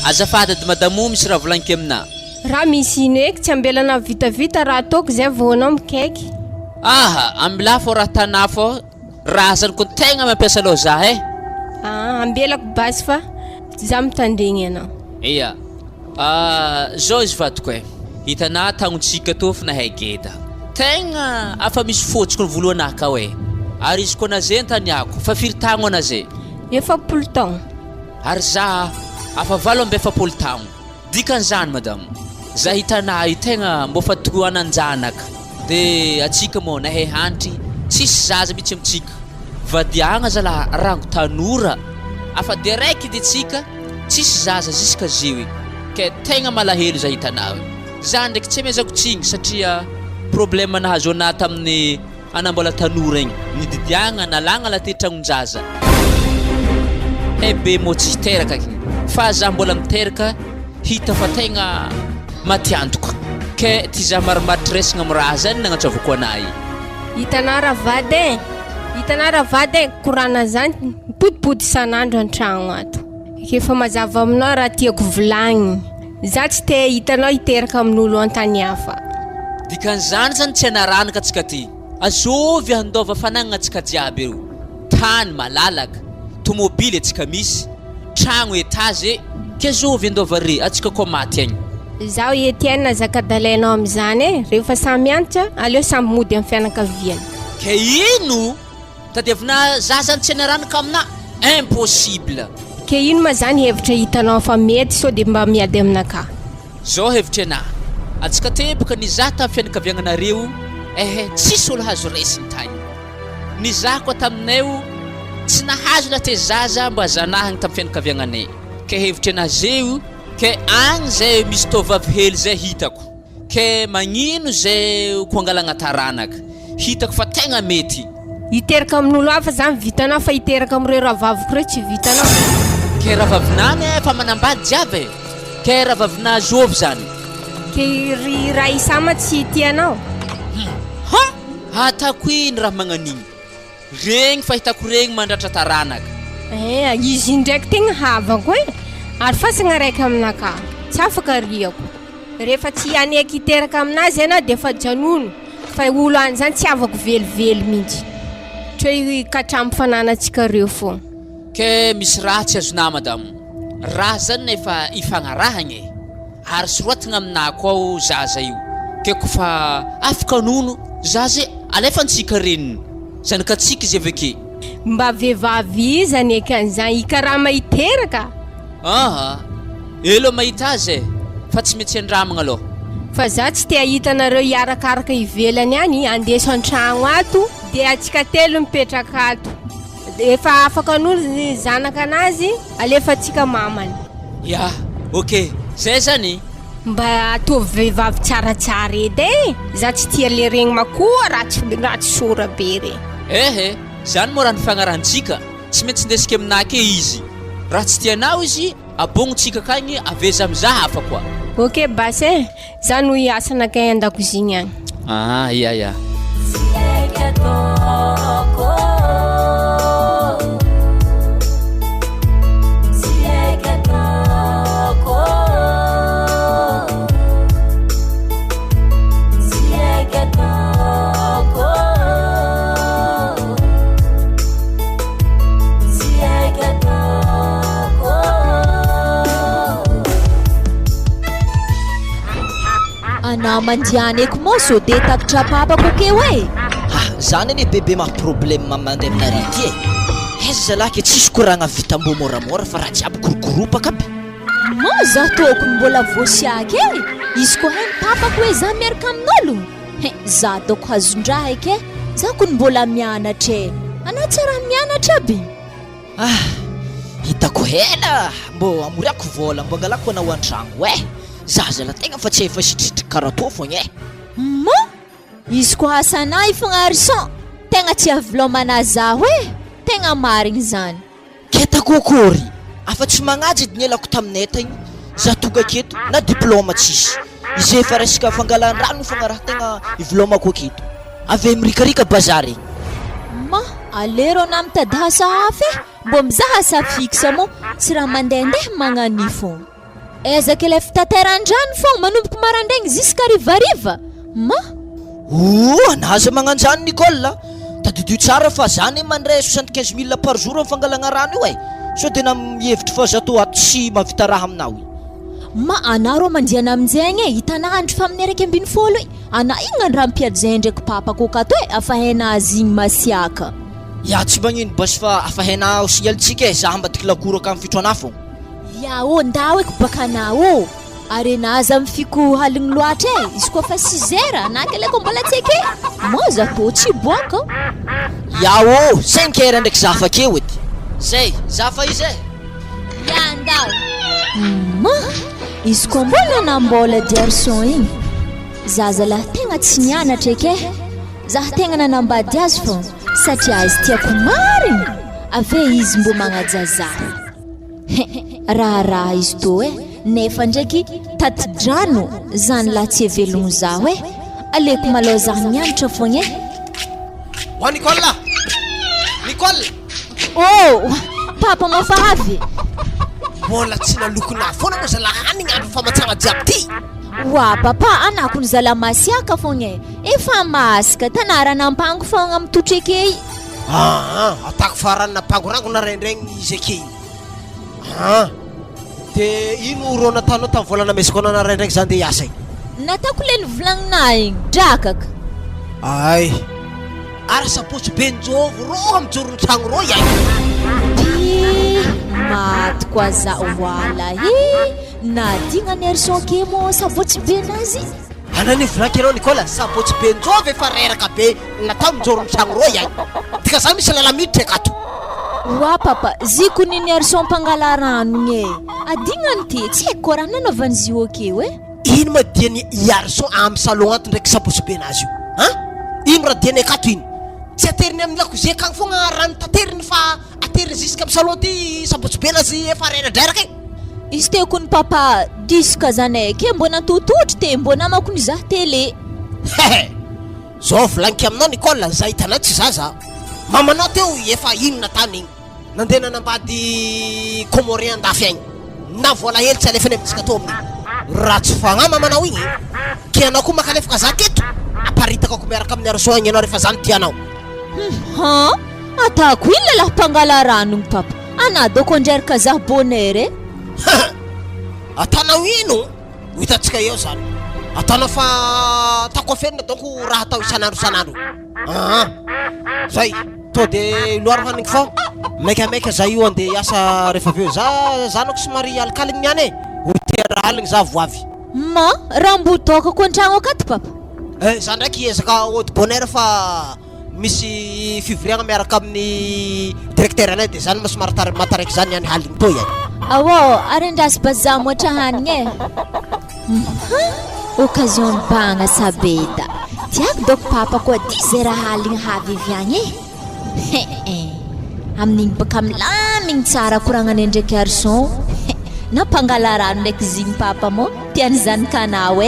azafady madamo misy raha volaniko amina. Raha misy ino eky tsy ambelana vitavita raha ataoko zay voanao mikaiky. Ambilà fô raha tanà fô raha zany ko tegna mampiasa aloha za ambelako basy fa za mitandregny anao. Iya. Zao izy vadiko hitanà tagnontsika tô fa nahay geda. Tegna afa misy fotsiko ny voalohanaka ary izy ko nazay antaniako fa firy tagno anazay? 70 taogno. Ary za afa 7 tagno. Dikan'izany madamo. Za hitanà io tegna mbô fa toananjanaka. De atsika moa nahay hantry tsisy zaza mitsy amitsika. Vadiagna zala rango tanora. Afa direct ditsika tsisy zaza jusqu'à zio. Ke tegna malahelo za hitanà. Za ndraiky tsy mezako tsingy satria problème nahazo ana tamin'ny anambola tanora igny. Nididiagna nalagna latetragnon-jaza. Be mo tsy hiteraka igny. Fa za mbola miteraka hita fa tegna matiantoka. Ke ty za marimaritra resagna amin'ny raha zany nagnantsovako anahy. Hitanà raha vady korana zany mipodipody isan'andro an-tragno ato. Efa mazava aminao raha tiako volagny. Za tsy te hitanao hiteraka amin'olo an-tany hafa. Dikan'izany zany tsy anaranaka atsika ty. Azovy handova fanagnana atsika jiaby eo. Tany malalaka, tomobily atsika misy, tragno etaze, ke azovy handova re atsika koa maty agny. Zaho Etienne zakadalainao am'izany rehefa samy antitra aleo samby mody amin'ny fianakaviany. Ke ino? Tadiavina za zany tsy anaranaka amina? Impossible. Ke ino ma zany hevitra hitanao fa mety so de mba miady aminaka? Zao hevitra ana. Atsika teboka nizaha tamin'ny fianakaviagnanareo tsisy olo hazo resiny tany. Nizaha koa taminay tsy nahazo lahateo zaza mba zanahagny tamin'ny fianakaviagnanay. Ke hevitra ana zeo ke agny zay misy tovavy hely zay hitako. Ke magnino zay ko angalagna taranaka. Hitako fa tegna mety. Hiteraka amin'olo hafa zany vitanao fa hiteraka amin'ireo ravaviko reo tsy vitanao. Ke ravavinany fa manambady jiaby. Ke ravavina zovy zany. Ke ry raha isama tsy tianao. Atako iny raha magnan'igny. Regny fa hitako regny mandratra taranaka. Izy ndraiky tegna havako ary fasagna raika aminaka. Tsy afaka riako. Rehefa tsy aneky hiteraka aminazy ianao de fa janono. Fa olo any zany tsy avako velively mihitsy. Tre katrampifananatsika reo fô. Ke misy raha tsy azonao madamo. Raha zany efa ifagnarahagny ary soratagna aminah koa zaza io. Ke kofa afaka nono zaza alefantsika reniny. Zanakatsika izy avake. Mba vehivavy izy aneky an'izany ikaraha mahiteraka. Elo mahita azy fa tsy mety andramagna aloha. Fa za tsy te hitanareo hiarakaraka ivelany any andeso an-tragno ato de atsika telo mipetraka ato. Efa afaka nono zanaka anazy alefantsika mamany. Ya, ok. Zay zany. Mba atovy vehivavy tsaratsara edy za tsy tia le regny makoa raha tsy sora be re. Zany moa raha ny fagnarantsika. Tsy maintsy ndesika aminake izy. Raha tsy tianao izy abognotsika kagny aveza amizah hafa koa. Ok basy za no iasanakay an-dakozigny agny. Iya. Anao mandiany eky moa so de takatra papako keo zany ane bebe maha problème mandeha aminareo ty aiza zalahy ke tsisy koragna vita mbo moramora fa raha jiaby gorogoropaka aby. Ma za tokony mbola voasiaky izy ko hainy papako hoe za miaraka amin'olo. Za doko hazon-draha eky za kony mbola mianatra anao tsara mianatra aby. Hitako hela mbo amoriako vola mbo angalako anao an-tragno zaza la tegna fa tsy efa sitritriky karaha tô fogna Ma izy ko asanay ifagnarison tegna tsy avelomana za tegna marigny zany. Ketako akory afa tsy magnaja edy nielako taminay tagny za tonga aketo na diplôma tsisy izy efa resaka fangalan-drano ifagnaraha tegna ivelomako aketo avy mirikarika bazary. Ma alero na mitady hasa hafa mbo mizaha asa fixe mo tsy raha mandehandeha magnan'io fogna. ezaka ilay fitateran-drano foagna manomboka maraindraigny ziska rivariva ma anaza magnanjany Nicole tadidio tsara fa zany mandray 75 000 par jour amin'ny fangalagna rano io so tena mihevitra fa zato ato sy mavita raha aminao ma ana rô mandiana aminjegny hitana andro fa amin'ny araiky ambin'ny folo ana igny andro ampiajainy ndraiky papa kokato afa haina azy igny masiaka ya tsy magnino basy fa afa haina aussi alitsika za mbatiky lakoraka amin'ny fitroana fogna ya ndao eky bakanao arenazy amin'ny fiko haligny loatra izy koa fa 6 heures nakeleko mbola tseke mo zato tsy boaka ya 5 heures ndraiky zafa keo edy zay zafa izy ya ndao ma izy koa mbola nambola garçon igny zazalahy tegna tsy nianatra eky zaho tegna nanambady azy fô satria izy tiako mariny ave izy mbo magnajaza raha izy to nefa ndraiky tati-drano zany laha tsy velogno zaho aleko malao zaho mianatra fogna wa Nicole papa mafavy mbola tsy nalokona foana mo zala hanigny andro famatsagna jiaby ty wa papa anako ny zala masiaka fogna efa masaka tanara nampango fogna mitotro eke atako farany nampango rango na rendraigny izy eke de ino ro natanao tamin'ny volana mesiko anao na rendraigny zany de hiasa igny natako le nivolagnina igny drakaka ay ara sapotsy be njôvo ro amijorony tragno ro maty koa za wala nadigna ny erson ke mo sabotsy be nazy anani volanky anao Nicole sabotsy be njôvo efa reraka be natao mijorony tragno ro tika za misy lalamiditra akato wa papa ziko niny erson mpangala ranogny adignany ty tsy haiko raha nanaovan'izy io akeo ino ma diany iarson amin'ny salon ato ndraiky sabotsy be nazy io ino raha diany akato ino tsy ateriny amin'ny lakozia akagny fogna rano tateriny fa ateriny ziska amin'ny salon ty sabotsy be nazy efa reradraraka izy teko ny papa diska zany ke mbona tototry te mbona makony zaho télé zao volanky aminao Nicole za hitanao tsy zaza mamanao teo efa inona tany igny nandeha nanambady comorien andafy agny na vola hely tsy alefany amintsika to amin'igny raha tsy fagna mamanao igny ke anao koa makalefaka za keto aparitaka ko miaraka amin'ny arso agny anao rehefa zany tianao atako ino lalahy mpangala ranogny papa ana doko ndraraka zaho bonheur atanao ino hitantsika eo zany atanao fa takoaferina donc raha atao isanandro zay to de loaro hanigny fa maika za io andeha hiasa rehefa aveo za anako somary alikaligny niany hotera aligny za voavy ma raha mbo toka ko an-tragno akato papa za ndraiky ezaka haute bonheur fa misy fivoriagna miaraka amin'ny directeur anay de zany somary mataraiky zany niany haligny to awo arendrasy bazaha moatra hanigny occasion bagna sabeda tiako doko papa koa dize raha haligny haviviagny amin'igny baka milamigny tsara koragnany ndraiky arson nampangala rano ndraiky zigny papa mo tiany zanakanao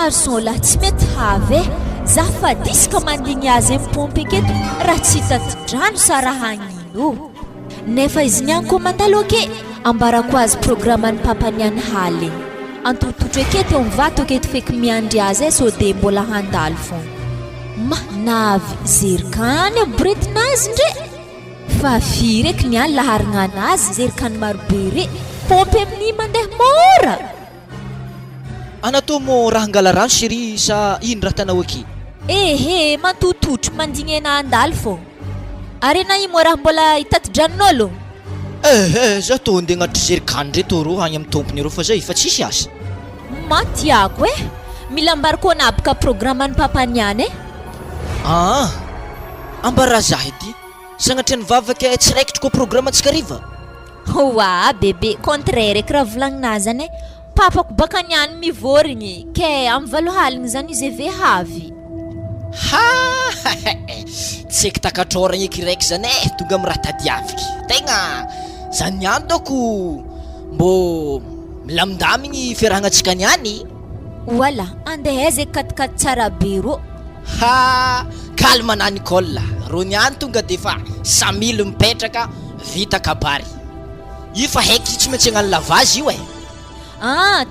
arson laha tsy mety havy za fa diska mandigny azy mipompe aketo raha tsy tati-drano sa raha hagnino nefa izy niany koa mandalo ake ambarako azy programany papa niany haligny antototro aketo mivato aketo feky miandry azy so de mbola handalo fogna ma navy zerikany amboretinazy ndre fa firy eky niany laharigna anazy zerikany marobe re pompe amin'ny mandeha mora anato mo raha angala rano chéri sa ino raha tanao aky mantototro mandigny ana andalo fô arena imo raha mbola hitati-dranon'olo za to andeha agnatry zerikany ndre to ro agny amin'ny tompony rô fa zay fa tsisy asa matiako mila ambarako anabaka programany papa niany ambara zaho edy sagnatria ny vavaka tsy raikitry koa programme antsika riva wa bebe contraire eky raha volagninazany papako baka niany mivorigny ke amin'ny valohaligny zany izy ave havy. Ha tsy eky takatrôragna eky raiky zany tonga amin'ny raha tadiaviky tegna zany niany doko mbô milamindamigny fiarahanantsika niany. Wala andeha zay katikati tsara be ro. Ha kalma na Nicole, ro niany tonga defa 100,000 mipetraka vita kabary. Io fa haiky tsy maintsy agnano lavage io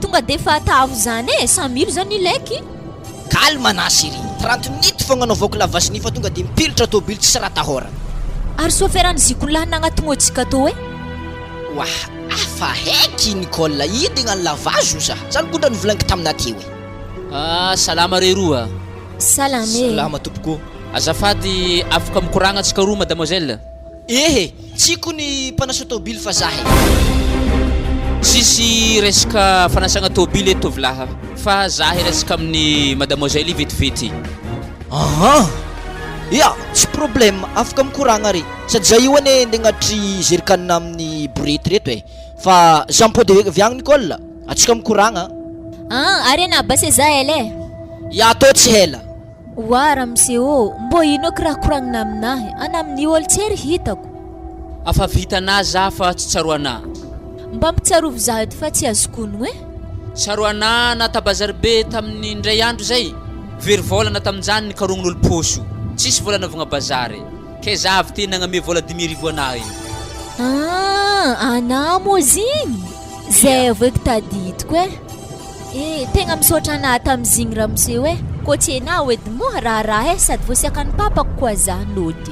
tonga defa atavo zany 100,000 zany ilaiky. Kalma na chérie, 30 minutes fogna anaovako lavage ni fa tonga de mipilitra tôbily tsy raha tahorana. Ary soferany zikony lahy nagnatongotsika tô Wah, afa haiky Nicole, io de agnano lavage io sa zany gondra novolagniky tamina teo Salama reroa. Salama tompoko. Azafady afaka mikoragna antsika roa mademoiselle. Tsy kony mpanasa tôbily fa zahay. Sisy resaka fanasagna tôbily eto tovolahy fa zahay resaka amin'ny mademoiselle vetivety. Tsy problème, afaka mikoragna re sady zay io ane nde agnatry zerikanina amin'ny borety reto fa Jean-Paul de viagny Nicole, atsika mikoragna. Arena base zahay Tô tsy hela. Wara mseo mbo ino kira kuragnina aminahy ana amin'ny olo tsery hitako. Afa vitana za fa tsy tsaroana. Mba mitsarovy za edy fa tsy azoko ono Tsaroana na tabazarbe tamin'ny indray andro zay. Very volana tamin'izany ny karogn'olo poso. Tsisy volana vogna bazary. Ke za avy te nagname vola 10,000 anahy. Ana mo zigny. Zay avy taditiko tegna misaotra anahy tam'zigny raha mseo ko tianao edy moa raha sady voasiakany papako koa za nody.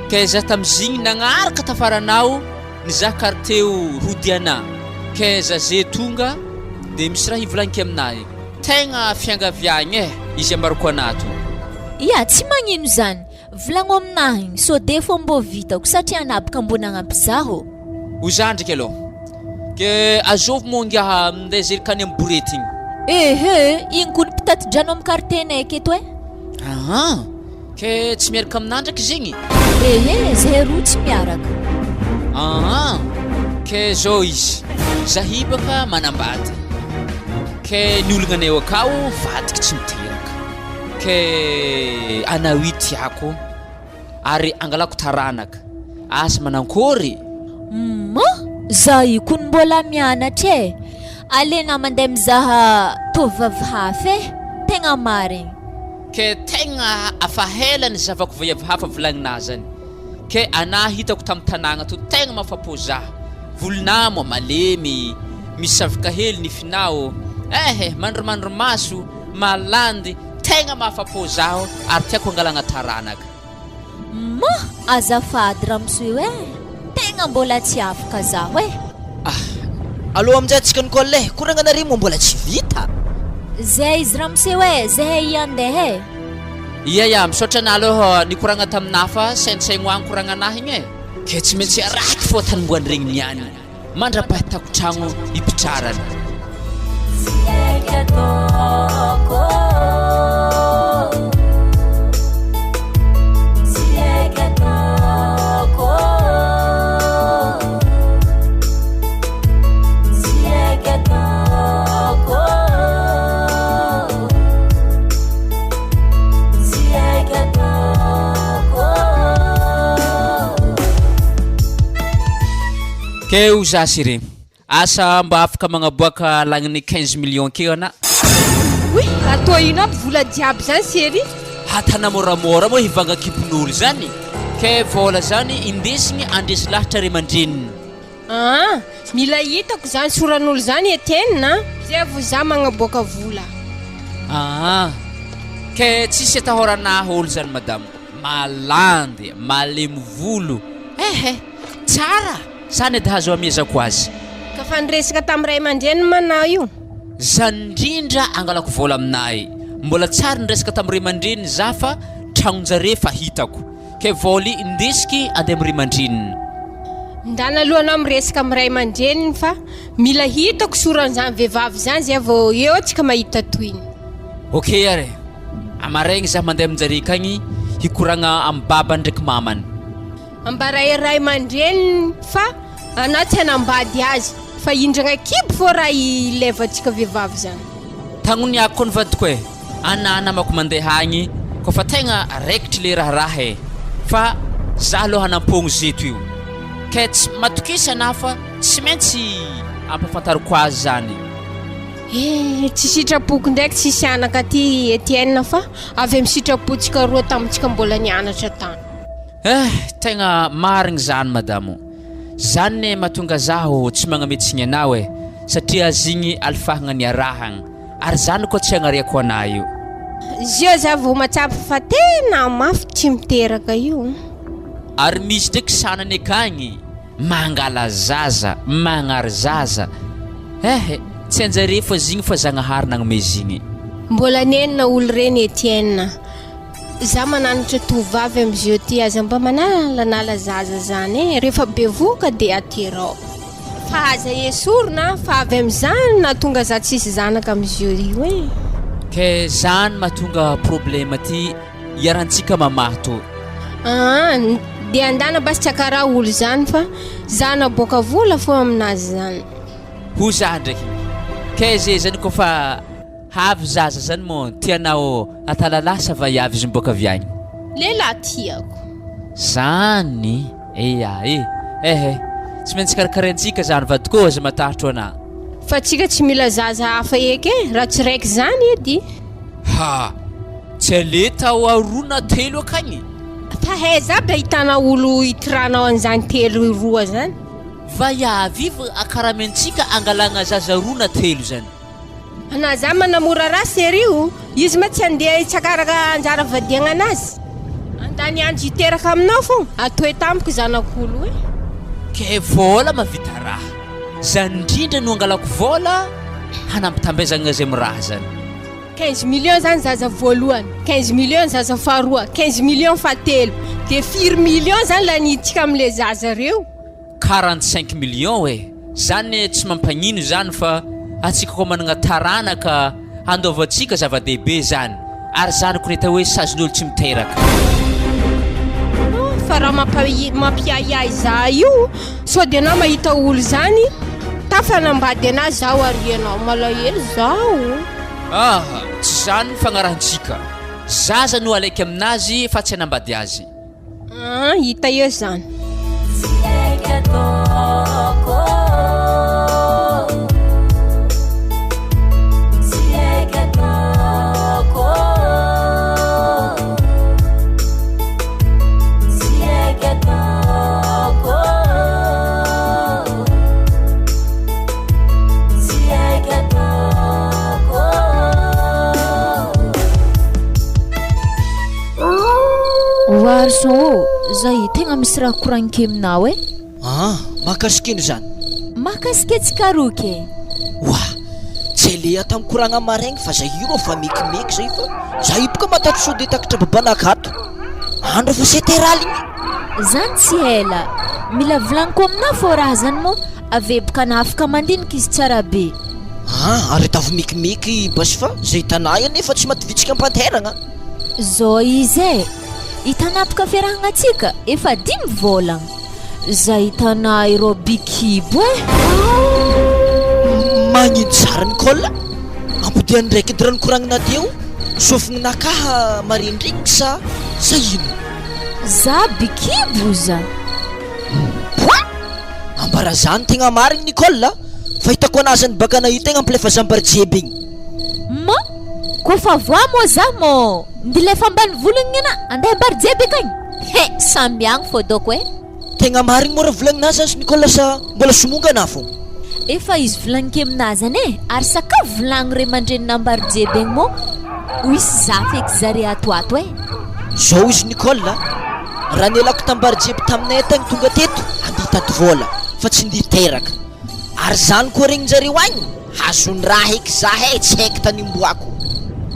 Ke za tam'zigny nagnaraka tafaranao ny za karteo rodiana. Ke za ze tonga de misy raha ivolagniko aminahy. Tegna fiangaviagny izy ambarako anato. Tsy magnino zany. Volagno aminahy so de fo mbo vitako satria anapaka mbo nagnampy zaho. Ozandriky aloha. Ke azovy mongaha minday zerikany amin'ny borety igny. Igny kony mpitati-drano amin'ny kartenay aketo ke tsy miaraka aminandraky zegny. Zay roa tsy miaraka. Ke zao izy zahibaka manambady. Ke ny ologna anay akao vadika tsy miteraka. Ke anawi tiako ary angalako taranaka. Asa manankory. Za io kony mbola mianatra alena mandeha mizaha tovavy hafa tegna marigny. Ke tegna afahela ny zavako vaiavy hafa volagninah zany. Ke anah hitako tamin'ny tanagna to tegna mafapo zaho. Volonah mo malemy, misy savaka hely ny finao. Mandrimandry maso, malandy, tegna mafapo zaho ary tiako angalagna taranaka. Azafady ramseo tegna mbola tsy afaka zaho Alo amin'izay atsika Nicole koragna nare mo mbola tsy vita. Zay izy ramseo zay andeha Iya misaotra anah aloha nikoragna taminah fa sainsaigno agny koragna anah igny ke tsy maintsy araky fô tanimboandregny niany mandrapahitako tragno ipitrarana. Ke uza sire asa mba afaka magnaboaka lagniny 15 millions ke ana. Atao ino aby vola diaby zany série? Hatana moramora mo hivanga kipon'olo zany. Ke vola zany indesigny andesy lahatra ray aman-dreniny. Mila hitako zany soran'olo zany etenina zay vao za magnaboaka vola. Ke tsisy atahorana olo zany madamo. Malandy, malemy volo. Tsara. Zany edy hazo amezako azy. Ka fandresaka tamin'ny ray aman-dreny manao io. Zany indrindra angalako vola aminahy. Mbola tsara nresaka tamin'ny ray aman-dreny za fa tragnonjare fa hitako. Ke voly indesiky andeha amin'ny ray aman-dreniny. Ndana alohanao miresaka amin'ny ray aman-dreniny fa mila hitako soran'izany vehivavy zany zay vao eo atsika mahita toiny. Okay are. Amaregny za mandeha aminjare kagny hikoragna amin'ny baba ndraiky mamany. Ambara ray aman-dreniny fa anao tsy hanambady azy fa indragna kibo fô raha ilevantsika vehivavy zany. tagnoniako ny vadiko e anana mako mandeha agny kofa tegna raikitry le raha e fa za aloha hanampogno zeto io ke tsy matokisa ana fa tsy maintsy ampafantariko azy zany. Tsy sitrapoko ndraiky tsisy anaka ty Etienne fa avy misitrapontsika roa tamintsika mbola nianatra tany. Tegna marigny zany madamo. Zany mahatonga zaho tsy magnametsiny anao e satria zigny alfahagna ny arahagna ary zany koa tsy agnariako anah io. Zio za vao matsapa fa tena mafy tsy miteraka io. Ary misy ndraiky sanany akagny mangala zaza magnary zaza tsy anjare fa zigny fa zagnahary nagnome zigny. Mbola nenina olo reny Etienne. Za mananatra tovavy am'zio ty aza mba Manala Zaza zany e rehefa bevoka de atirao. Fa aza esorina fa avy am'zany na tonga za tsisy zanaka am'zio io e. Ke zany mahatonga problema ty iarantsika mamato. De andana bas tsy karaha olo zany fa zana boka vola fo aminazy zany. Ho za ndraiky ke zany kofa havy zaza zany mo tianao atalalasa va iavy izy miboaka avy agny. Lehilahy tiako. Zany tsy maintsy karakaraintsika zany vadiko aza matahotro anah. Fa tsika tsy mila zaza hafa eky e raha tsy raiky zany edy. Tsy aleta ao aroa na telo akagny. Tahaiza aby ahitana olo itiranao an'izany telo roa zany. Va iavy akaramentsika angalagna zaza roa na telo zany. Ana za manamora raha serio izy ma tsy andeha hitsakaraka anjara vadiagna anazy. Andany andro hiteraka aminao fô atoe tamiko zanak'olo e. Ke vola mavita raha zany indrindra no angalako vola hanampitambezagna zay miraha zany. 15 millions zany zaza voalohany, 15 millions zaza faharoa, 15 millions fahatelo, de 4 millions zany lanitsika am'le zaza reo. 45 millions e zany tsy mampagnino zany fa atsika koa managna taranaka andovantsika zava-dehibe zany ary zany ko neta hoe sazin'olo tsy miteraka. Fa raha mampiayay za io so de anao mahita olo zany tafanambady anazy zaho arianao malahelo zaho. Tsy zany fagnarahantsika zaza no alaiky aminazy fa tsy anambady azy. Hita eo zany. Warso, zay tegna misy raha koragnike aminao e? Mahakasikino zany? Mahakasiketsika roke. Tsy le atamy koragna maraigny fa zay io rô fa mekimeky zay fa za ipoka matatro so de takatra babanakato. Andro fa seteraly igny. Zany tsy ela. Mila volaniko aminao fô raha zany mo aveboka na afaka mandinika izy tsara be. Ary tavy mekimeky basy fa zay tanà io nefa tsy mativitsika ampanteragna. Zao izy e. Itanapaka fiarahagna atsika efa 5 volagna. Zay tanà irô bikibo e. Magnino tsara Nicola? Ampodiany ndraiky idirany koragnina teo sofigny nakaha marindrigny sa ino? Za bikibo za. Ambara zany tegna marigny Nicola fa hitako anazany baka nahitegna ampilefa zambarjeby igny. Kofa voa mo za mo ndilefa ambany volagna ina andeha ambarjeby akagny. Sambiagny fô doko e. Tegna marigny mora volagninao zany Nicola sa mbola somongana fô? Efa izy volagnike aminazy e ary sakafo volagno re mandrenina ambarjeby egny mo hoisy za feky zare atoato e. Zao izy Nicola raha nialako tambarjeby taminay tagny tonga teto andeha hitady vola fa tsy nditeraka ary zany koa regny zareo agny hazony raha eky za tsy haiko tany imboako.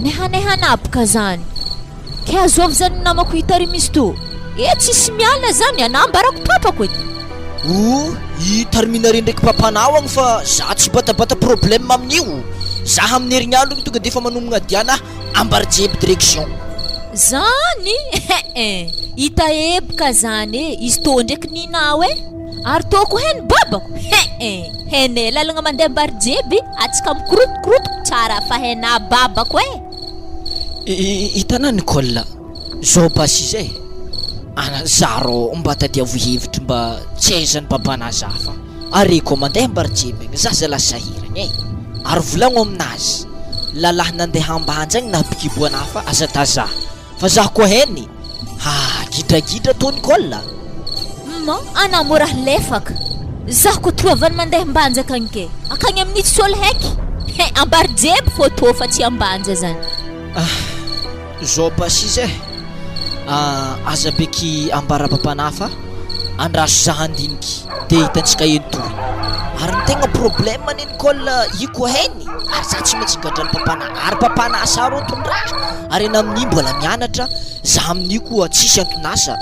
Nehanabaka zany ke azovy zany namako hitary misy to tsisy miala zany anambarako papako edy. Terminare ndraiky papanao agny fa za tsy batabata problème amin'io. Za amin'ny herignandro tonga de fa manomagna diana ambarjeby direction. Zany hita ebaka zany izy tô ndraiky ninao e. Ary toko hen babako. Hene lalagna mandeha mbarjeby atsika mikorotokoroto tsara fa hena babako Hitanao Nicole, zao basy zay ana zaro mba tadiavo hevitra mba tsy aizan'ny babana zafa areko mandeha mbarjeby zaza lasahirany ary volagno aminazy lalahy nandeha ambanjagny na bikiboana fa aza taza fa zah koa heny gidragidra to Nicole. Ana mora lefaka zah ko troavany mandeha mbanjaka anke akagny amin'ny tsy olo heky ambarjeby photo fa tsy ambanja zany. Zao basy zay aza beky ambara babana fa andraso zah andiniky de hitantsika entoy ary ny tegna problème ny Nicole iko heny ary zah tsy maintsy gadran'ny papana ary papana asaro antondraha ary ena amin'ny mbola mianatra zah amin'io tsisy antonasa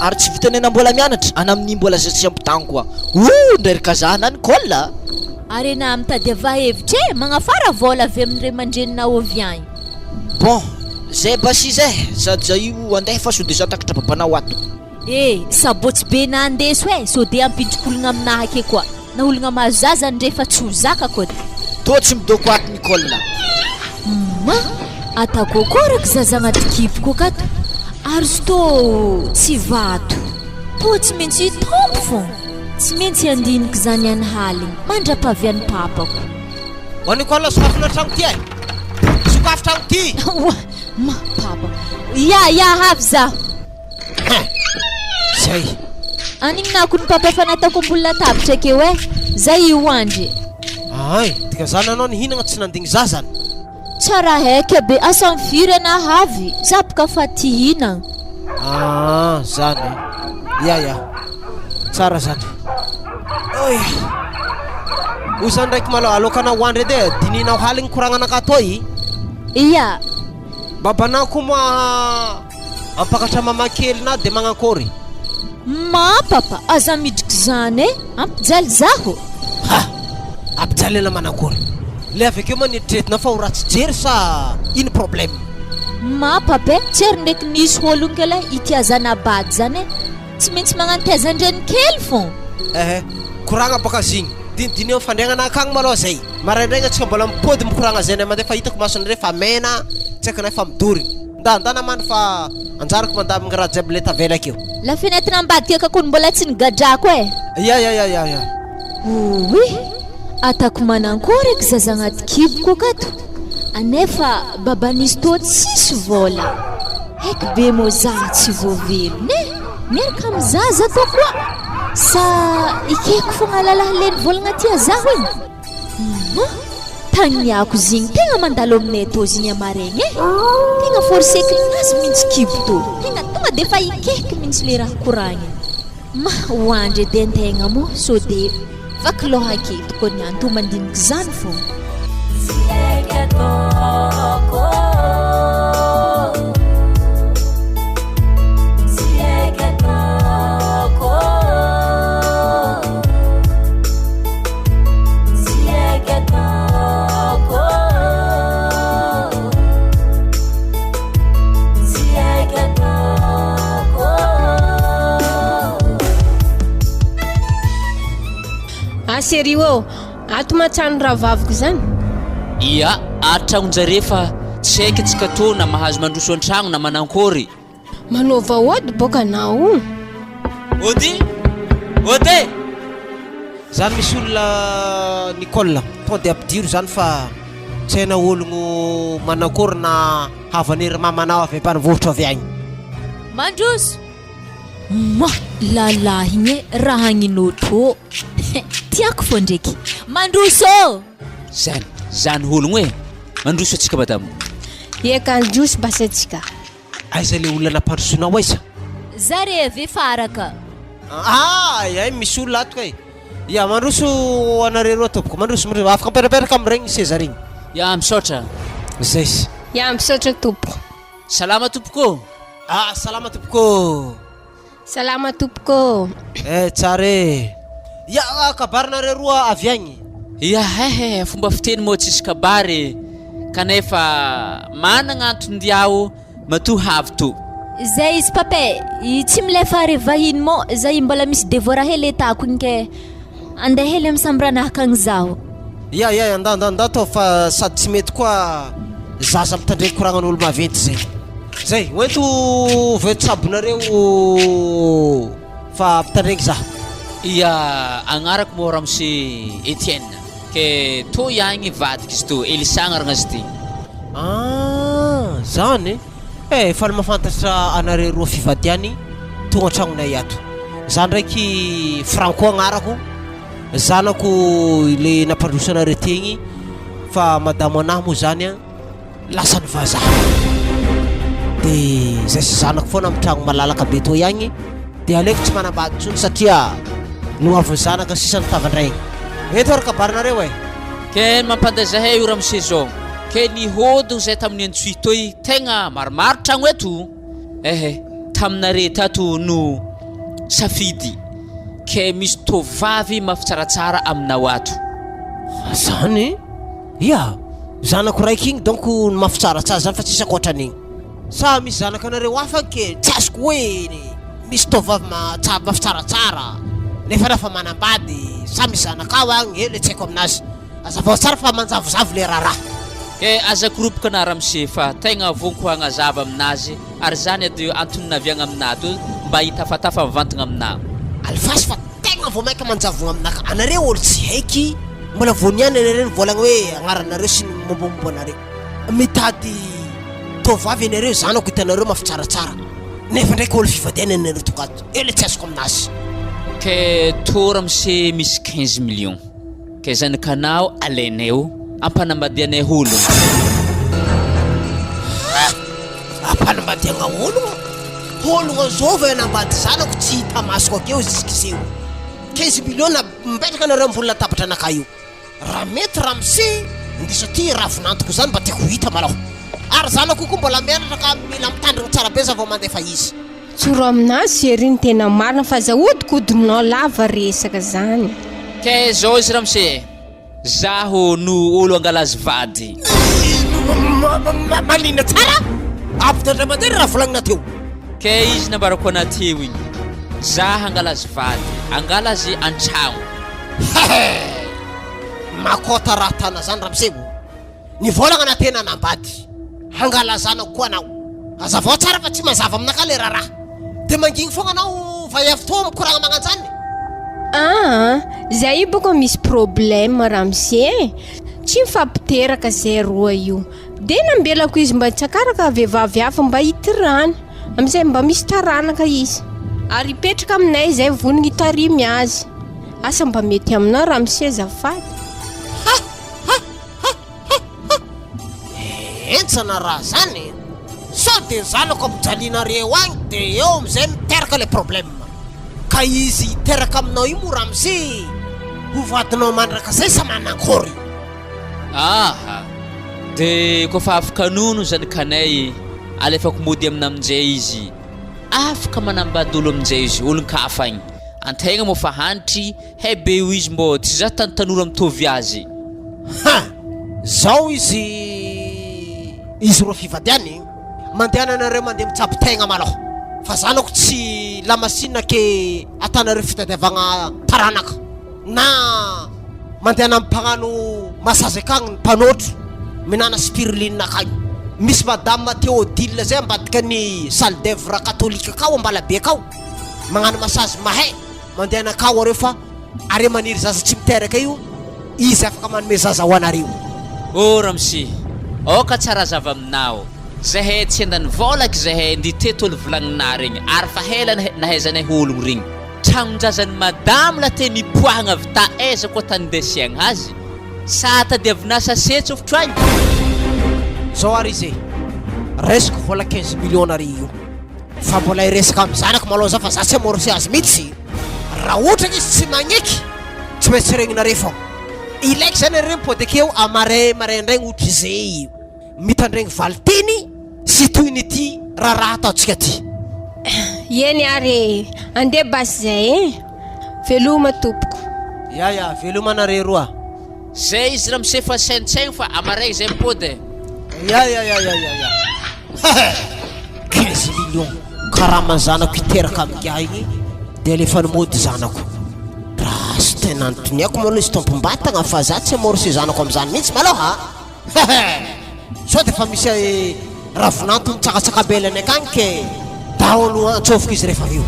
ary tsy vitany ena mbola mianatra ana amin'ny mbola zatsy ampitagno koa ndrarika zah na Nicole ary ena mitady avahevitra magnafara vola avy amin'ny ray aman-drenina oviany. Bon zay basy zay sady zah io andeha fa so de zah takatra babanao ato. Sabotsy be nandeso so de ampindrikologna aminahy ake koa na ologna mazaza ndrefa tsy ho zaka koa to tsy midoko ato Nicole. Atako koraky zaza agnaty kipoko akato ary sto tsy vato to tsy maintsy tompo fô tsy maintsy andiniky zany any haly mandra-pavian'ny papako. Nicole sokafana tragno ty sokafy tragno ty papa ya havy zaho zay aninako ny papa efa natako ambony latabatra akeo zay io andry tika zany anao nihinagna tsy nandigny zah zany tsara heka be asa mifiry ana havy zapaka fa ty hinagna zany ya tsara zany o zany ndraiky malao alokanao hoandry edy dininao haligny koragnanaka toy iya babanao koa moa ampakatra mamakely na de magnakory papa aza midriky zany ampijaly zaho ampijaly ana manakory le avekeo moa nieritriretina fa ho ratsy jery sa ino problème papa tsery ndraiky nisy ologno kela itiazana bady zany tsy maintsy magnantezandreny kely fô koragna baka zigny dinidiny eo fandriagnana akagny malao zay maraindraigna atsika mbola mipody mikoragna zay nay mandeha fa hitako masony re fa mena tsy haiko nay fa midorigny ndana mandry fa anjarako manda amigny raha jiaby le tavela akeo la fenetre ambadika kakony mbola tsy nigadrako ya atako manankory eky zaza agnaty kiboko akato anefa babanisy to tsisy vola eky be mo zaza tsy voavelony miaraka amy zaza to koa sa ikeko fogna lalahy leny volagna tia zaho igny tagniako zigny tegna mandalo aminay to zigny amaregny tegna forseky nazy mintsy kibo to tegna tonga de fa ikeky mintsy le raha koragny hoandry edy antegna mo so de vaky loha aketo koa niany to mandiniky zany fô Serio ato matsano raha vaviko zany ia atragnon-jare fa tsy haika antsika to na mahazo mandroso an-tragno na manankory manova ody boka anao ody zany misy olona Nicole to de ampidiro zany fa tsy haina ologno manankory na havanery mamanao avy ampanavohitra avy agny mandroso lalahy igny raha agninoto tiako fô ndraiky mandroso zany ologno mandroso atsika madamo eka androso basy atsika aiza le olona nampandrosonao aiza zare ave faraka misy olona ato ya mandroso anareo tompoko mandroso afaka mipetrapetraka amiregny seza regny ya misaotra zay ya misaotra tompoko salama tompoko salama tompoko salama tompoko tsara kabarinareo roa avy agny ia fomba fiteny moa tsisy kabary kanefa managna antondiao matoa havy to zay izy papay tsy milefa ary vahiny mo zay mbola misy devoir hely etako igny ke andeha hely amin'ny sambrana akagny zaho. Ya anda tô fa sady tsy mety koa zaza mitandreky koragnan'olo maventy zay oento vento sabonareo fa mitandreky za. Ia agnarako mo ramose Etienne ke to ihagny vadika izy to elisagnaragna izy ty. Zany efa ny mahafantatra anareo roa fivadiany tonga an-tragnonay ato. Za ndraiky Franco agnarako, zanako le nampandroso anareo tegny fa madamo anahy moa zany a lasa ny vazaha. De zay sy zanako foana amin'ny tragno malalaka be to ihagny de aleko tsy manambady intsony satria no avy zanaka sisa nitavandraigny. Eto ary kabarinareo e. Ke mampandazahay io ramose zao ke nihodigny zay tamin'ny antsuy toy tegna maromaro tragno eto. Taminare tato no safidy ke misy tovavy mafitsaratsara aminao ato. Zany? Ia, zanako raiky igny donc mafitsaratsara zany fa tsisy akoatran'igny. Sa misy zanaka anareo hafa ke tsy azoko hoe misy tovavy mafitsaratsara nefa raha fa manambady sa misy zanaka ao agny ele tsy haiko aminazy. Azavao tsara fa manjavozavo le Raha. Ke aza groupe na ramose fa tegna vonko hagnazava aminazy ary zany ady antonina aviagna aminah to mba hitafatafa mivantagna aminah. Alfasy fa tegna vao maika manjavogna aminaka. Anareo olo tsy haiky mbola voaniany anareo nivolagna hoe agnaranareo sy ny mombomombo anareo. Mitady tovavy anareo zanako hitanareo mafitsaratsara nefa ndraiky olo fivadiany anareo tokato ele tsy azoko aminazy. Ke to ramose misy 15 millions ke zanakanao alainao ampanambadianay ologno. Ampanambadiagna ologno zao va anambady zanako tsy hita masoko akeo ziskizeo. 15 millions mipetraka anareo amin'ny vola tabatra anaka io. Raha mety ramose ndisa ty raha vinantoko zany mba tiako hita malaho. Ary zanako koa mbola mianatra mila mitandrina tsara be za vao mandefa izy. Tsoro aminazy ery ny tena marina fa zahodikodoninao lava resaka zany. Ke zao izy ramose zaho no olo angalazy vady. Malina tsara ampitandra mandery raha volagnina teo. Ke izy nambarako anateo igny zaho angalazy vady angalazy an-tragno. Makota raha tana zany ramose nivolagna anatena anambady hangalazanako koa anao. Azavao tsara fa tsy mazava aminaka le Raha de mangigny fogna anao va avy to mikoragna magnanjany. Zay boko misy problème ramose tsy mifampiteraka zay roa io de nambelako izy mba tsakaraka vehivavy hafa mba hitirana amizay mba misy taranaka izy ary ipetraka aminay zay vonigny hitarimy azy. Asa mba mety aminao ramose zafady. Entsana Raha zany sao de zanako ampijalinareo agny de eo amizay miteraka le problème. Ka izy hiteraka aminao io mo ramose ho vadinao mandraka zay sa manankory. De kofa afaka nono zanakanay alefako mody amina aminjay izy afaka manambady olo aminjay izy olon-kafa igny antegna mo fa hantry hay be io izy mbô tsy za tany tanora mitovy azy. Zao izy roa fivadiany mandehana anareo mandeha mitsaby tegna malaho fa zanako tsy lamasinina ke atanareo fitadiavagna taranaka na mandehana mpagnano masazy akagny ny mpanotro minana spiruline akagny. Misy madame Théodile zay ambadika ny salle d'œuvre katolika akao ambalabe akao magnano masazy mahay mandehana akao areo fa are maniry zaza tsy miteraka io izy afaka manome zaza ho anareo. Ramose ka tsara zava aminao zahay tsy endany volaky zahay ndi teto olo volagninah regny ary fa hela nahaizanay ologno regny tragnonjazany madame la te mipoahagna avy ta aiza koa tany ndesiagna azy sa tadiavina sase tsofotro agny. Zao ary izy resiko vola 15 millions ary io fa mbola iresaka amin'ny zanako maloha za fa za tsy amorosy azy mihitsy. Raha ohatra izy tsy magneky tsy maintsy regninare fô ilaiky zany ary mipodekeo maraindraigny ohatra izay mitandregny valiteny sy toy ny ty raha ataontsika ty. Yeny ary andeha basy zay veloma tompoko. Ya veloma anare roa. Zay izy ramose fa saintsaigny fa amaraigny zay mipody. Ya 15 millions millions karaha zanako hiteraka amin'ia igny dia alefa mody zanako raha sy tena antoniako moa izy tompom-batagna fa za tsy amorosy zanako amin'izany mihitsy maloha sao dia fa misy ravinanto mitsakatsakabelany akagny ke daholo antsofiko izy rehefa avy eo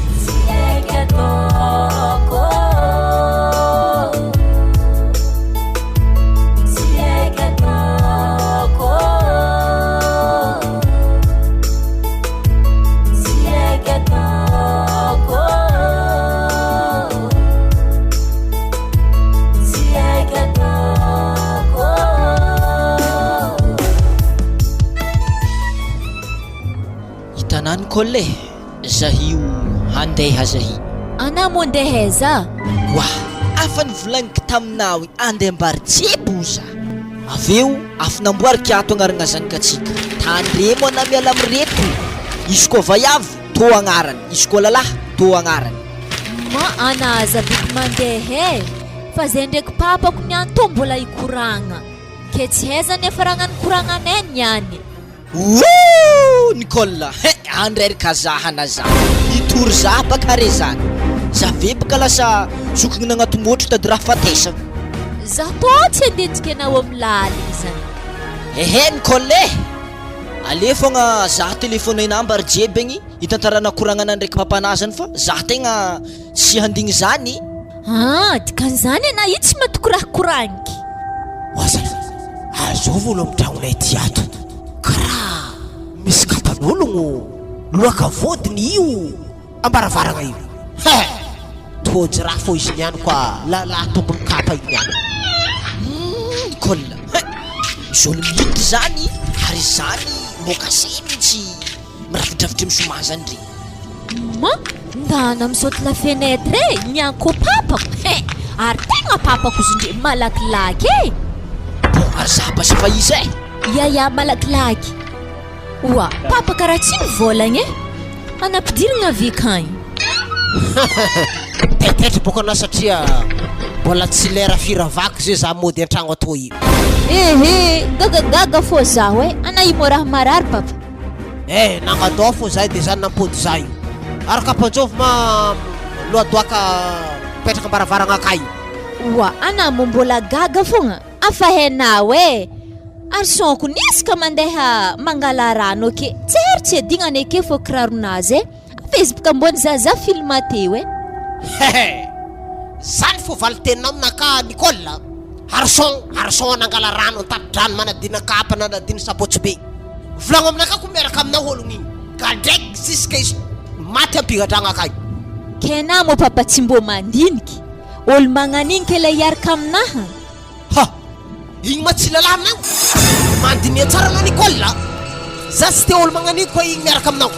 hitanany kolle zahio handeha zahi ana mo andeha aiza wa afa nivolagniko taminao andeha ambary tseboza aveo afa namboariko ato agnarana zanakatsika tandremo ana miala amireto izy koa vaiavy to agnarany izy koa lalahy to agnarany ma ana aza biky mandeha fa zay ndraiky papako niany to mbola ikoragna ke tsy haiza nefa ragnany koragnanay niany Nicola andreri kazahana za itory za baka rezany za ve baka lasa zokigny nagnaty motro tady raha fatesana za to tsy andetsika anao amin'ny laly zany Nicola ale fogna za telefone number jeby igny hitantarana koragnana ndraiky papanazany fa za tegna tsy handigny zany dikan'izany ana io tsy matokurakoraniky wazana azovy olo amin'ny tragnonay ty ato karaha misy kapan'ologno loaka vodiny io ambaravaragna io tôjy raha fô izy niany koa lalahy tombony kapa io niany Nicola misy olo mity zany ary zany mokase mihitsy mirafidrafitry misoma zany re ma ndana misaoty la fenêtre nianko papako ary tegna papako izy ndre malakilaky bon ary za basy fa izy ya malakilaky oa papa karaha tsy mivolagna anampidiragna vikagny tetetry boka anao satria mbola tsy lera firavako zay za mody an-tragno atô io gagagaga fô zaho ana io mo raha marary papa nagnadao fô zay dia zany nampody za io ary kapanjovy ma loadoaka petraka mbaravaragna akay oa ana mo mbola gaga fogna afa hainao ary sonko nisaka mandeha mangala rano ake tsery tsy adignany ake fô kiraronazy afa izy boka mbony zaza filma teo zany fô valiteninao aminaka Nicola harson anangala rano tapidrano manadina kapa nanadina sabotsy be volagno aminaka ko miaraka aminao ologno igny ka ndraiky ziska izy maty ampigadragna akay kena mo papa tsy mbô mandiniky olo magnan'igny ke le hiaraka aminaha igny ma tsy lalahy aminao mandinia tsara anao Nicola za tsy te olo magnan'igny koa igny miaraka aminao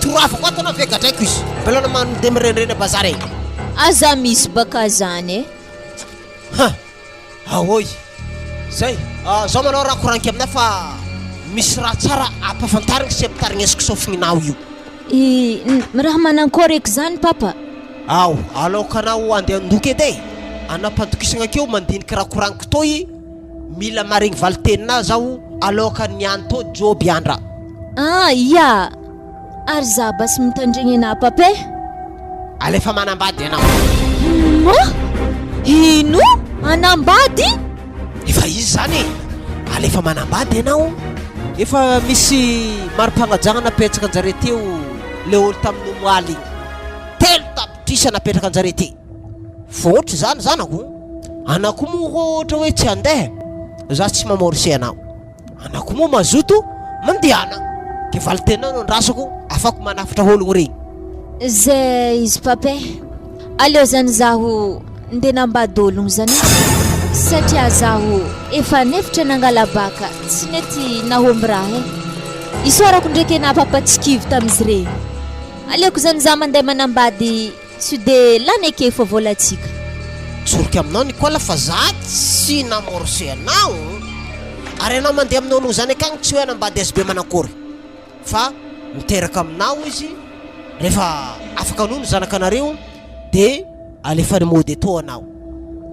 torafako ato anao vegadraiko izy belona mandeha mirenireny bazary egny aza misy baka zany ahoy zay zao manao raha koranky aminay fa misy raha tsara ampafantarigny sy ampitarignesiko sofinginao io raha manankory eky zany papa aloka anao andeha andoky edy anapandokisagna akeo mandiniky raha koragniko toy mila maregny valitenina zaho aloka niany to joby andra ya ary za basy mitandregny ana papa alefa manambady anao ino anambady efa izy zany alefa manambady anao efa misy mari-pagnajagna napetraka anjare teo le olo tamin'ny moaly igny telo tapitrisa napetraka anjare ty fotry zany zanako anako moa ohatra hoe tsy andeha za tsy mamorsy anao anako moa mazoto mandehana ke valitenao no andrasako afako manafitra ologno regny zay izy papa aleo zany zaho nde nambady ologno zany satria zaho efa nefitra nangala baka tsy nety nahomby raha isorako ndraiky na papa tsy kivy tamizy regny aleoko zany za mandeha manambady sy de lany ake fa volatsika tsoroky aminao Nicola fa za tsy namorsy anao ary anao mandeha amin'ny ologno zany akagny tsy hoe anambady azy be manakory fa miteraka aminao izy rehefa afaka nono zanakanareo de alefa mody atô anao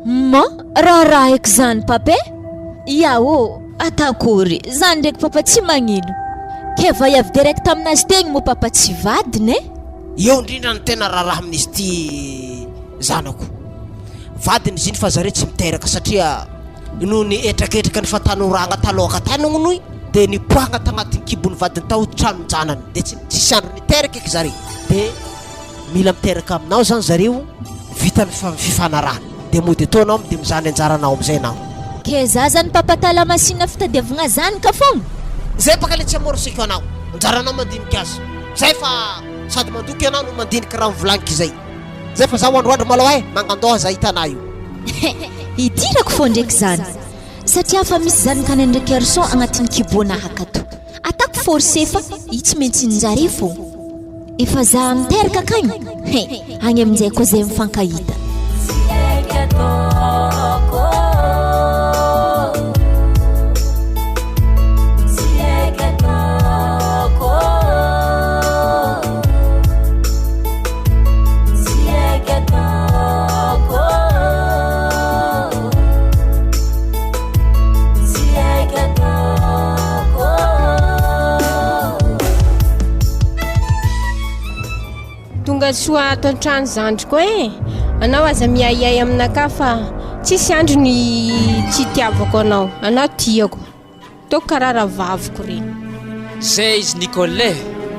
ma raha eky zany papa atakory zany ndraiky papa tsy magnino ke vaiavy direct aminazy tegny mo papa tsy vadiny eo indrindra ny tena raha amin'izy ty zanako vadiny izy iny fa zareo tsy miteraka satria noho ny etraketraka ny fatanoragna taloaka tanognony de nipoagna tagnatin'ny kibony vadiny tao trano janany de tsisy andro niteraka eky zareo de mila miteraka aminao zany zareo vita ny fifanarahana de mody ataonao de mizany anjaranao amizay nao ke za zany papatala masina fitadiavagna zany ka fogna zay baka le tsy amorisiko anao anjaranao mandinika azy zay fa sady mandoky anao no mandinika raha mivolaniko zay zay fa zaho androandro malao mangandoha za hitanao io idirako fo ndraiky zany satria fa misy zanakany ndraiky garçon agnatin'ny kibonaha akato atako forcé fa i tsy maintsy njare fo efa za miteraka akagny agny aminjay koa zay mifankahita soa ato an-trano zandriko anao aza miayay aminaka fa tsisy andro ny tsy tiavako anao tiako toko karaha raha vaviko reny zay izy Nicole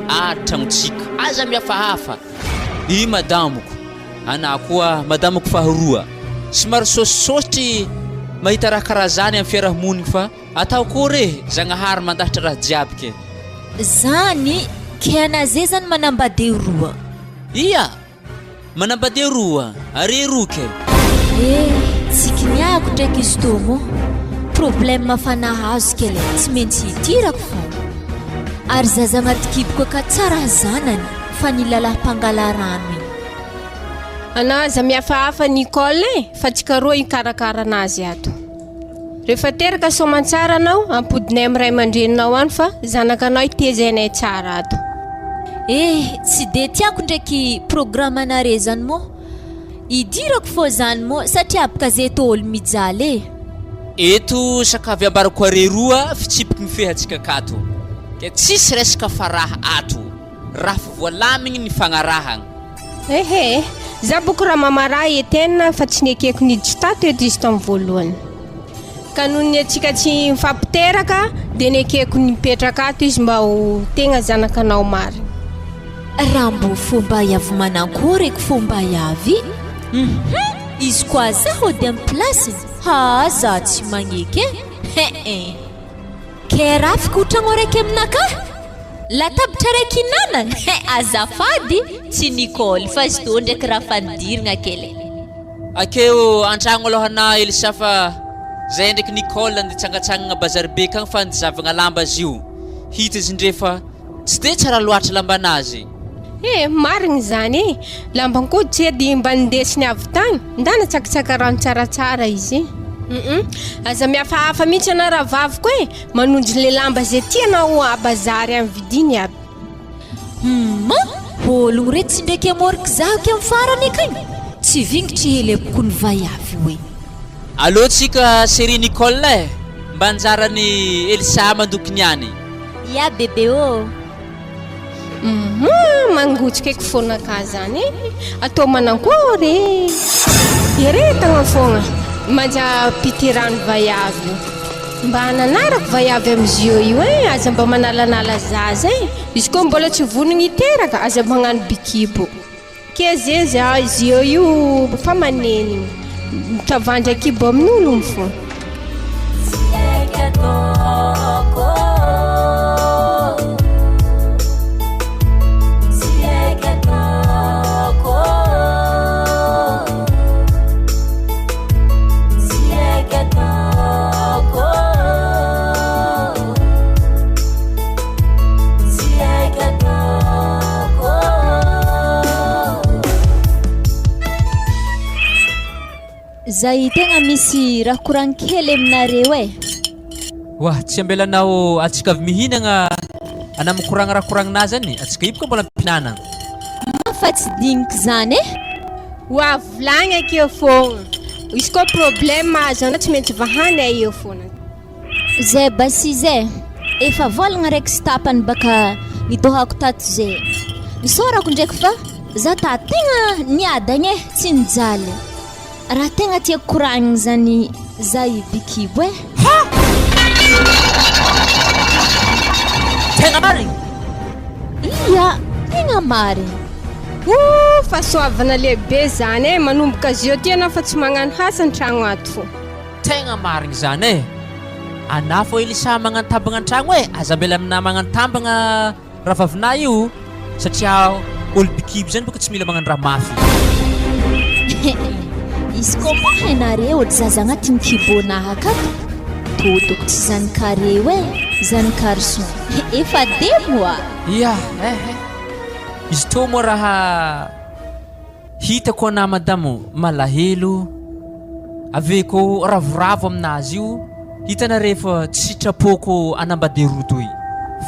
atragnontsika aza miafahafa i madamoko ana koa madamoko faharoa somary sosisositry mahita raha karaha zany amin'ny fiarahamoniny fa atao kory zagnahary mandahatra raha jiaby ke zany ke anazay zany manambady roa iya manambady roa are roke tsy kiniako ndraiky izy tô mo problème mafanahazo kele tsy maintsy hitirako fo ary zaza agnaty kiboko ka tsara zanany fa nilalampangala rano iny anao aza miafahafa Nicole fa tsika roa ikarakara anazy ato rehefa teraka somantsara anao ampodinay amin'ny ray aman-dreninao any fa zanakanao itezainay tsara ato tsy de tiako ndraiky programme-nare zany mo idirako fo zany mo satria abaka zay tô olo mijaly eto sakavy ambarako are roa fitsipiky mifehatsika akato ke tsisy resaka faraha ato raha fa voalamigny ny fagnarahagna za boko raha mamaraha etenina fa tsy niekeko niditry tato eto izy tamin'ny voalohany ka noho ny atsika tsy mifampiteraka de niekeko nipetraka ato izy mba ho tegna zanakanao mary raha mbo fomba iavy manankory eky fomba iavy izy koa za hody amin'ny plasiny za tsy magneky ke rafiko hotragno araiky aminaka latabatra raiky nanana azafady tsy Nicole fa izy tô ndraiky raha fanidirigna kely akeo antragno alohana Elisafa zay ndraiky Nicole anditsangatsanagna bazary be kagny fa nizavagna lamba azy io hita izy ndrefa tsy de tsara loatra lamba anazy marigny zany lambany koa tsy edy mba nindesiny avy tagny ndana tsakatsaka rano tsaratsara izy aza miafahafa mihitsy ana raha vaviko manonjy le lamba zay tianao abazary amin'ny vidiny aby ologno rety tsy ndraiky amoriky zaho ke amin'ny farany akagny tsy vingitry hely aboko ny vaiavy hoe allo tsika série Nicole mba anjarany Elisa mandoky niany ya bebe mangotsika eky fonaka zany atao manankory eretagna fogna manja piterano vaiavy mba ananarako vaiavy am'izy io aza mba manalanala zaza izy koa mbola tsy vonigny hiteraka aza magnano bikibo ke zay za izy io fa maneniny mitavandra kibo amin'olo fo zay tegna misy raha korankely aminareo wah tsy ambelanao atsika avy mihinagna anamikoragna raha koragna zany atsika iboka mbola mpinana fa tsy diniky zany wa volagna akeo fogna izy koa problème azo ana tsy maintsy vahana eo fogna zay basi zay efa volagna raiky sy tapany baka nidohako tato zay. Nisorako ndraiky fa za ta tegna niadagna tsy nijaly. Raha tegna tiako koragnina zany za bikibo e. Tegna marigny? Iya, tegna marigny. Fahasoavana lehibe zany e, manomboka zio tena fa tsy magnano hasa ny tragno ato fo. Tegna marigny zany e. Ana fo elisa magnantambagna an-tragno e, aza mbela amina magnantambagna raha vavina io satria olo bikibo zany boka tsy mila magnano raha mafy. Izy koa mba hainareo ohatry zaza agnatin'ny kibonaha akato todoko tsy zanakareo e, zanakarson efa demoa. Ia, izy tô moa raha hitako ana madamo malahelo aveko ravoravo aminazy io hitana rehefa tsy sitrapoko anambady toy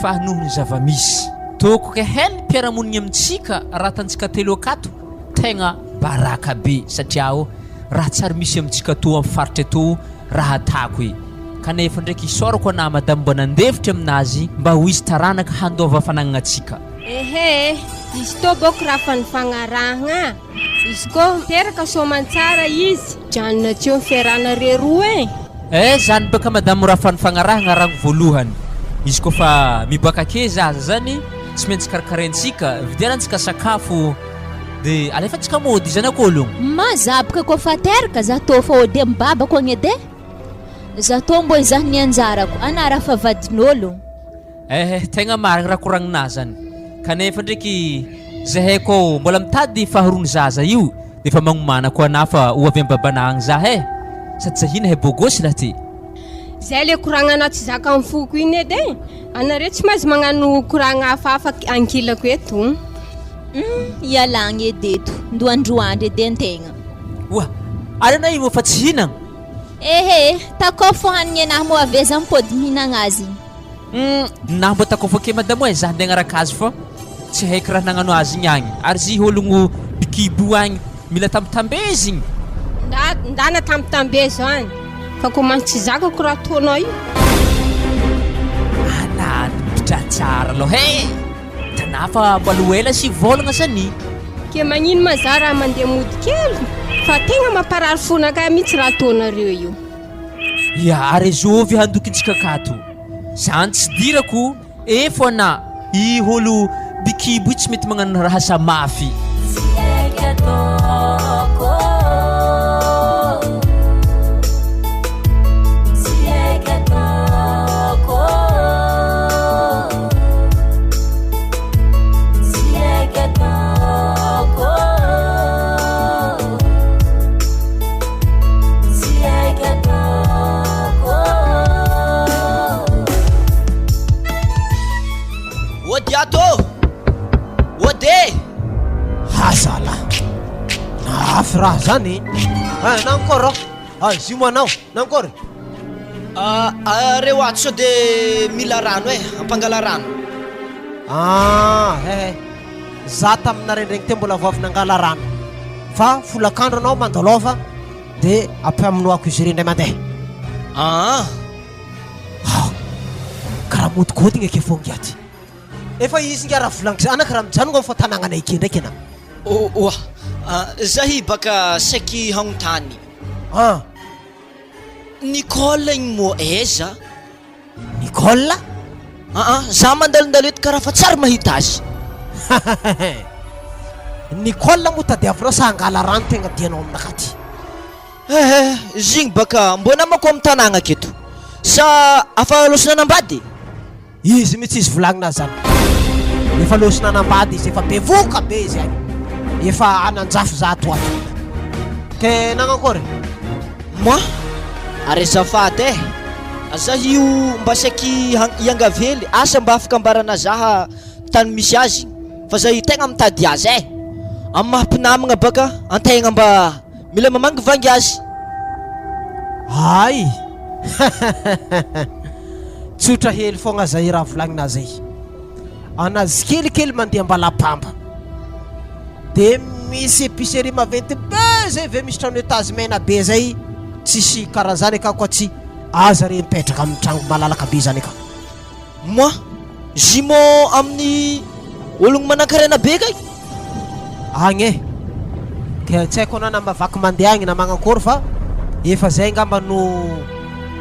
fa noho ny zava-misy toko ke hely mpiaramonigny amintsika raha tantsika telo akato tegna baraka be satria raha tsary misy amintsika to amin'ny faritra to raha atako e kanefa ndraiky isorako ana madamo mba nandevitra aminazy mba ho izy taranaka handova fanagnana atsika. Izy to boko raha fanifagnarahagna izy ko miteraka soamantsara izy janona tsy eo fiarana reroa zany baka madamo raha fanifagnarahagna ragno voalohany izy ko fa mibaka ke zaza zany tsy maintsy karakaraintsika vidianantsika sakafo de alefantsika mody zany akolo mazabaka koa fa teraka za to fa ode mibabako agny ede za to mbo izaho ny anjarako ana raha fa vadin'olo tegna marigny raha koragnina zany kanefa ndraiky zahay ko mbola mitady faharony zaza io de fa magnomana ko ana fa ho avy am'babanahagny za sady zahina hay bogosy laha ty zay le koragna anaty zaka amin'ny foko iny edy anareo tsy mahazo magnano koragna hafahafa ankilako eto ialagna edy eto ndoandroandro edy antegna oa arana io fa tsy hinagna takofo hanigny anahy mo aveza mipody mihinagna azy na mbo takofo ke madamo za ndeha agnaraka azy fa tsy haiko raha nagnano azy igny agny ary zy ologno bikibo agny mila tambitambezigny ndana tambitambezo agny fa komantsy tsy zakako raha ataonao io ana mipitra tsara aloha tana fa mbalo ela sy volagna zany ke magnino maza raha mandeha mody kely fa tegna mamparary fonaka mihitsy raha ataonareo io ary zovy handokintsika akato zany tsy dirako efo ana i olo bikibo tsy mety magnano raha samafy Hasala naafy raha zany nankôry zio manao nankôry reo ato sao de mila rano ampangala rano za taminarendregny te mbola voavy nangala rano fa folakandro anao mandalova de ampaminoako izy rindray mandeha karaha modikodigna ake fongiaty efa izy ngia raha volagniko anaka raha mijanogna fa tanagnanay ake ndraiky ana zahy baka saiky hagnontany Nicole igny mo eza Nicole za mandalindalo eto karaha fa tsary mahita azy Nicole mo tadiavinao sa angala rano tegna dianao aminakaty zigny baka mbona mako amin'ny tanàgna aketo sa afa losina anambady izy mitsy izy volagnina zany efa losina anambady izy efa bevoka be izy agny efa ananjafo za ato ato ke nagnakôry moi ary azafady zah io mba saiky iangavely asa mba afaka ambarana zaha tany misy azy fa zah io tegna mitady azy amin'ny mahampinamagna baka antegna mba mila mamangivangy azy ay tsotra hely fogna zay raha volagnina zay anazy kelikely mandeha mbalapamba de misy épicerie maventy be zay ve misy trano étage mena be zay tsisy karaha zany akako tsy aza re mipetraka amin'ny trano malalaka be zany aka Moi zimo amin'ny ologno manan-karena be kay agny e ke tsy haiko anao na mavaky mandeha agny na magnakory fa efa zay ngamba no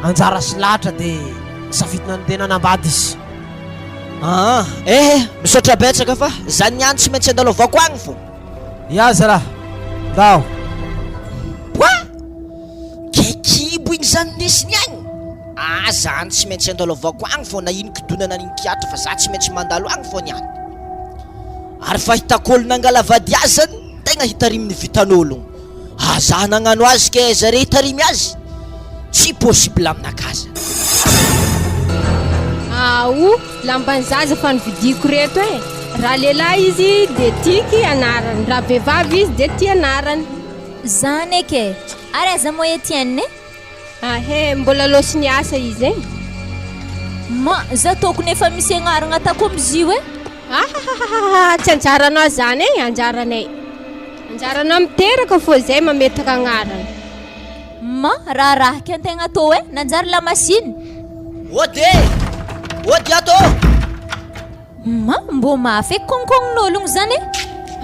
anjara sy lahatra de safidy nandeha nanambady izy. misaotra betsaka fa zany niany tsy maintsy andalovako agny fo. Iaza raha ndao Poa kekibo igny zany nisy ny agny. Zany tsy maintsy andalovako agny fo na ino kidonana n'iny kiatra fa za tsy maintsy mandalo agny fo niany. Ary fa hitako olo nangala vady azy zany tegna hitariminy vitan'ologno. Za nagnano azy ke zare hitarimy azy tsy possible aminakaza. Lamban'ny zaza fa nividiko reto e. Raha lehilahy izy de tiky anarany, raha vehivavy izy de tia anarany. Zany eke ary aza mo Etienne mbola losi ny asa izy e. Ma za tokony efa misy agnarana atako amizio e. Tsy anjaranao zany e, anjaranay miteraka fô zay mametaka agnarana. Ma raha ke antegna atao e nanjary la masiny. Ody ato Ma mbo mafy konkogn'ologno zany e.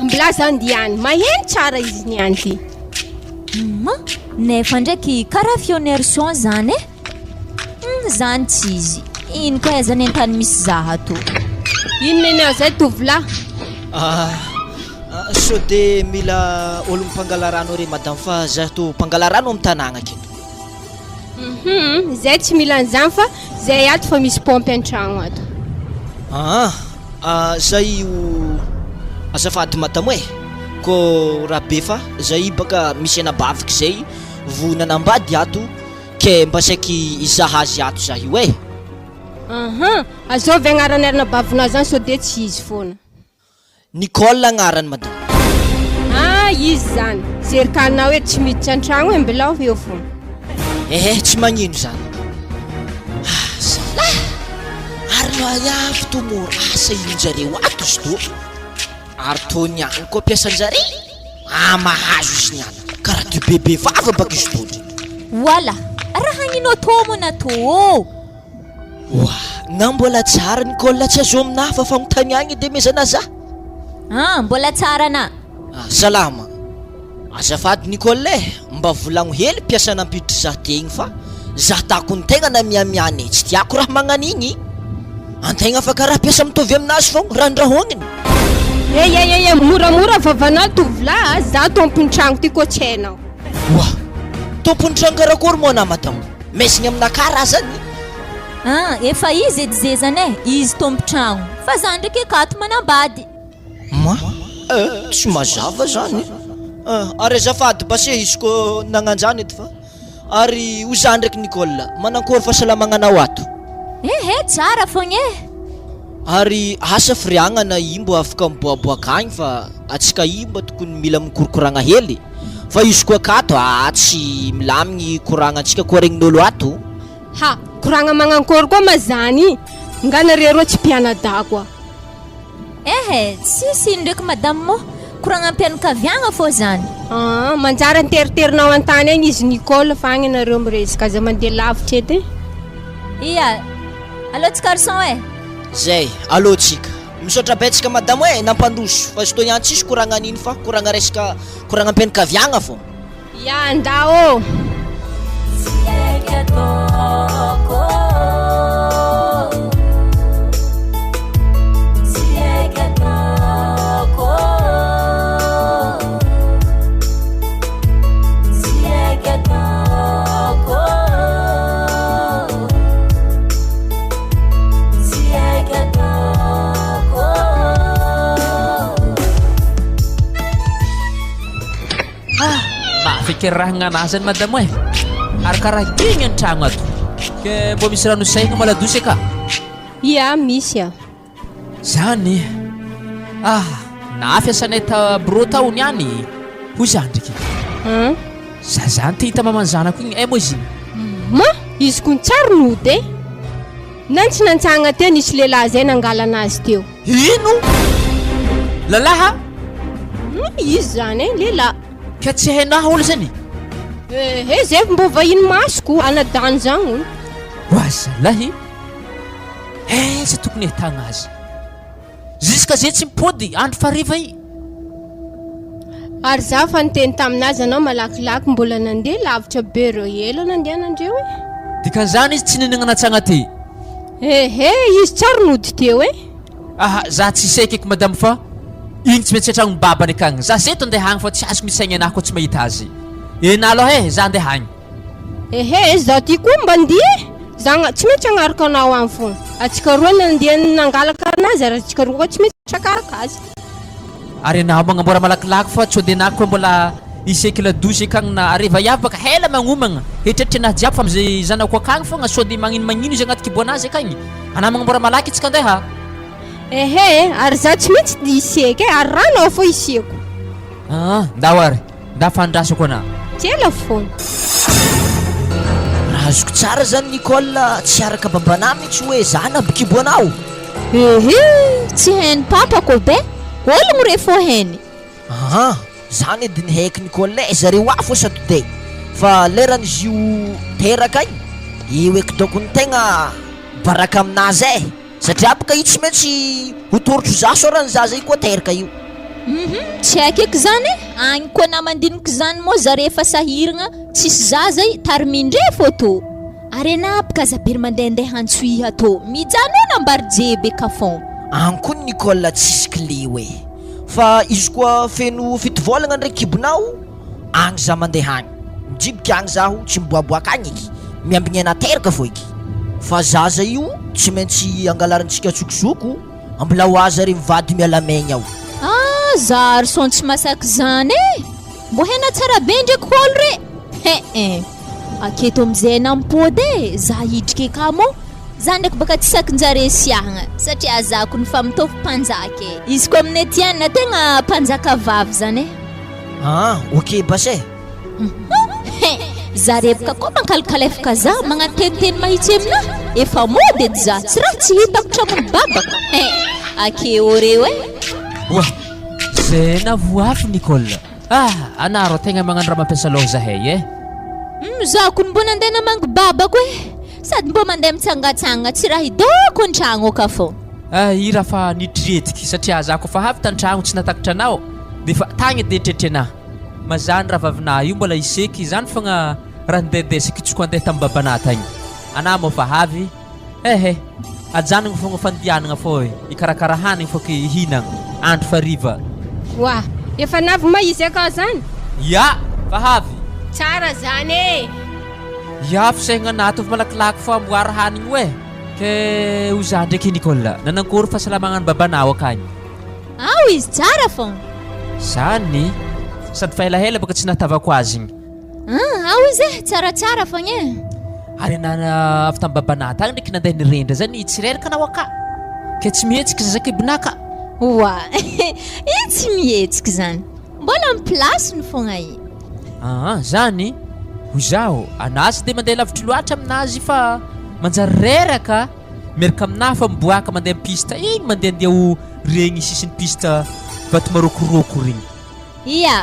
Mbola zandiany maheno tsara izy niany ty. Ma nefa ndraiky karaha fionersion zany e. Zany tsy izy ino koa aizany an-tany misy zaha to. Ino nenao zay tovolahy? so de mila ologno mpangala rano re madame fa za to mpangala rano amin'ny tanàgna aketo. Zay tsy mila an'izany fa zay ato fa misy pompy an-tragno ato. Zay azafady madame e ko raha be fa zay baka misy anabaviky zay vo nanambady ato ke mba saiky izaha azy ato za io e. Azovy agnarany arina-bavinao zany so de tsy izy foana. Nicole agnarany madame. Izy zany zerikanao hoe tsy miditsy an-tragno e mbilao eo foana. Tsy magnino zany. Ary avy to mora asa ino-jareo ato izy to. Ary to niany koa piasan-jare mahazo izy niany karaha ty bebe vava baka izy to. Wala raha ino to na to. Na mbola tsara Nicole tsy azo aminahy fa fagnotany agny de mezana za. Mbola tsara na. Salama. Azafady Nicole mba volagno hely piasa nampiditry za tegny fa za tako ny tegna na miamiany tsy tiako raha magnan'igny. Antegna fa karaha piasa mitovy aminazy fogna randrahogniny. Moramora vavanao tovolahy, za tompony tragno ty ko tsy hainao. Tompony tragno karakory moa na madame mesigny aminaka raha zany. Efa izy edy zezany e, izy tompo tragno fa za ndraiky akato manambady. Tsy mazava zany. Ary azafady base izy ko nagnanjany edy fa ary oza ndraiky Nicole manankory fahasalamananao ato. Tsara fogna e. Ary asa firiagnana imbo afaka miboaboaka agny fa atsika imbo tokony mila mikorokoragna hely fa izy koa akato tsy milamigny koragna antsika koa regnin'olo ato. Koragna magnankôry koa mazany nganareo tsy mpianadako. Sisy ndraiky madame mo koragna am-pianakaviagna fô zany. Manjara niteriterinao an-tany agny izy Nicole fa agny nareo miresaka aza mandeha lavitra edy. Allô tsy garçon e. Zay alôtsika misaotra betsaka madame e nampandroso fa zto niany tsisy koragna an'iny fa koragna resaka koragna am-pianakaviagna fô. Ndao Fikirahagna anazany madame e ary karaha igny an-tragno ato ke mbo misy rano saigna maladosy ka. Misy zany nafiasanay bro tao niany hoy za ndraiky za zany ty hita mamany zanako igny mo izy izy ko tsara nody e nan tsy nantsagna teo nisy lehilahy zay nangala anazy teo. Ino lalaha? Izy zany lehilahy ka tsy hainao olo zany. Zay mbo vahiny masoko anadany zany. Wazalahi Aiza tokony ahitagna azy ziska zay tsy mipody andro fariva i ary za fa niteny taminazy anao malakilaky mbola nandeha lavitra be reo elo nandehanandreo e dikan'izany izy tsy ninagna natsagna ty ehe izy tsary nody teo e aha za tsy sekiko madame fa igny tsy maintsy antragno babany akagny za zeto andeha hagny fa tsy azoko misaigna anahy koa tsy mahita azy ena aloha e za andeha hagny ehe za ty koa mba andia tsy maintsy agnaraka anao any fogna atsika roa nandeha nangalaka anazy ary atsika roa koa tsy maintsy trakaraka azy ary anao magnamboara malakilaky fa tsy ode anahy koa mbola iseky ladosy akagny na areva iavy baka hela magnomagna hetritritra anazy jiaby fa amizay zanako akagny fogna sode magnino izy agnaty kiboanazy akagny anao magnamboara malaky itsika andeha ehe ary za tsy maintsy iseky e ary ranao fo iseko ndao ary nda fandrasako anah tsela foana raha azoko tsara zany Nicole tsy araka babana mihitsy hoe za nabikibo anao ehe tsy hainy papako be ologno re fo hainy zany edy ny haiko Nicole zareo afo satoday fa leran'izy io teraka igny io eky doko ny tegna baraka aminazy e satria baka io tsy maintsy hotorotro za sorany zaza io koa teraka io tsy haiko eky zany agny koa namandiniky zany moa zare efa sahiragna tsisy zaza i tarimindre fô tô ary ana baka zabery mandehandeha antsoiha tô mijanona ambary jeby eka fon agny koa ny Nicole tsisy clé hoe fa izy koa feno fitovolagna ndraiky kibonao agny za mandeha agny mijibika agny zaho tsy miboaboaka agny eky miambigny ana teraka fo eky fa zaza io tsy maintsy angalarintsika tsokosoko ambola ho azy ary mivady mialamegny ao zary son tsy masaky zany e mbo hena tsara be ndraiky holo re aketo amizay nampody e za hidriky eka mo za ndraiky baka tsy sakinjare siahagna satria zako ny fa mitovy mpanjaka e izy koa aminay tianina tegna mpanjaka vavy zany e ok base zare baka koa mankalkalefaka za magnanteniteny mahitsy amina efa mody edy za tsy raha tsy hitako tramony babaka ake oreo e wa zay navoafy Nicole anaro tegna magnano raha mampiasa loha zahay e zako mbo nandeha namangy babako e sady mbo mandeha mitsangatsanga tsy raha idoko an-tragno aka fo i raha fa nitretiky satria za koa fa havy tan-tragno tsy natakatra anao de fa tagny detretry anahy mazany raha vavinahy io mbola iseky zany fogna raha nidedesaka itsoko andeha tamin'ny babanahy tagny anah moa fa havy ajanagna fogna fandianagna fô ikarakara hanigny fô ke ihinagna andro fariva wa efa navy maizy aka zany ya fa havy tsara zany e ya fisegna natovy malakilaky fa amboara hanigny hoe ke ho za ndraiky Nicole nanankory fahasalamanany babanao akagny ao izy tsara fô zany sady fa helahela baka tsy nahatavako azy igny ao izy e tsaratsara fogna e ary nana avy tamin'ny babanahy tagny ndraiky nandeha nirendra zany tsy reraka anao aka ke tsy mihetsiky zazakibonaka wa i tsy mihetsiky zany mbola miplasiny fogna i zany ho zaho anazy de mandeha lavitry loatra aminazy fa manjary reraka miaraka aminahy fa miboaka mandeha piste igny mandehandeha ho regny sisiny piste vato marokoroko regny ia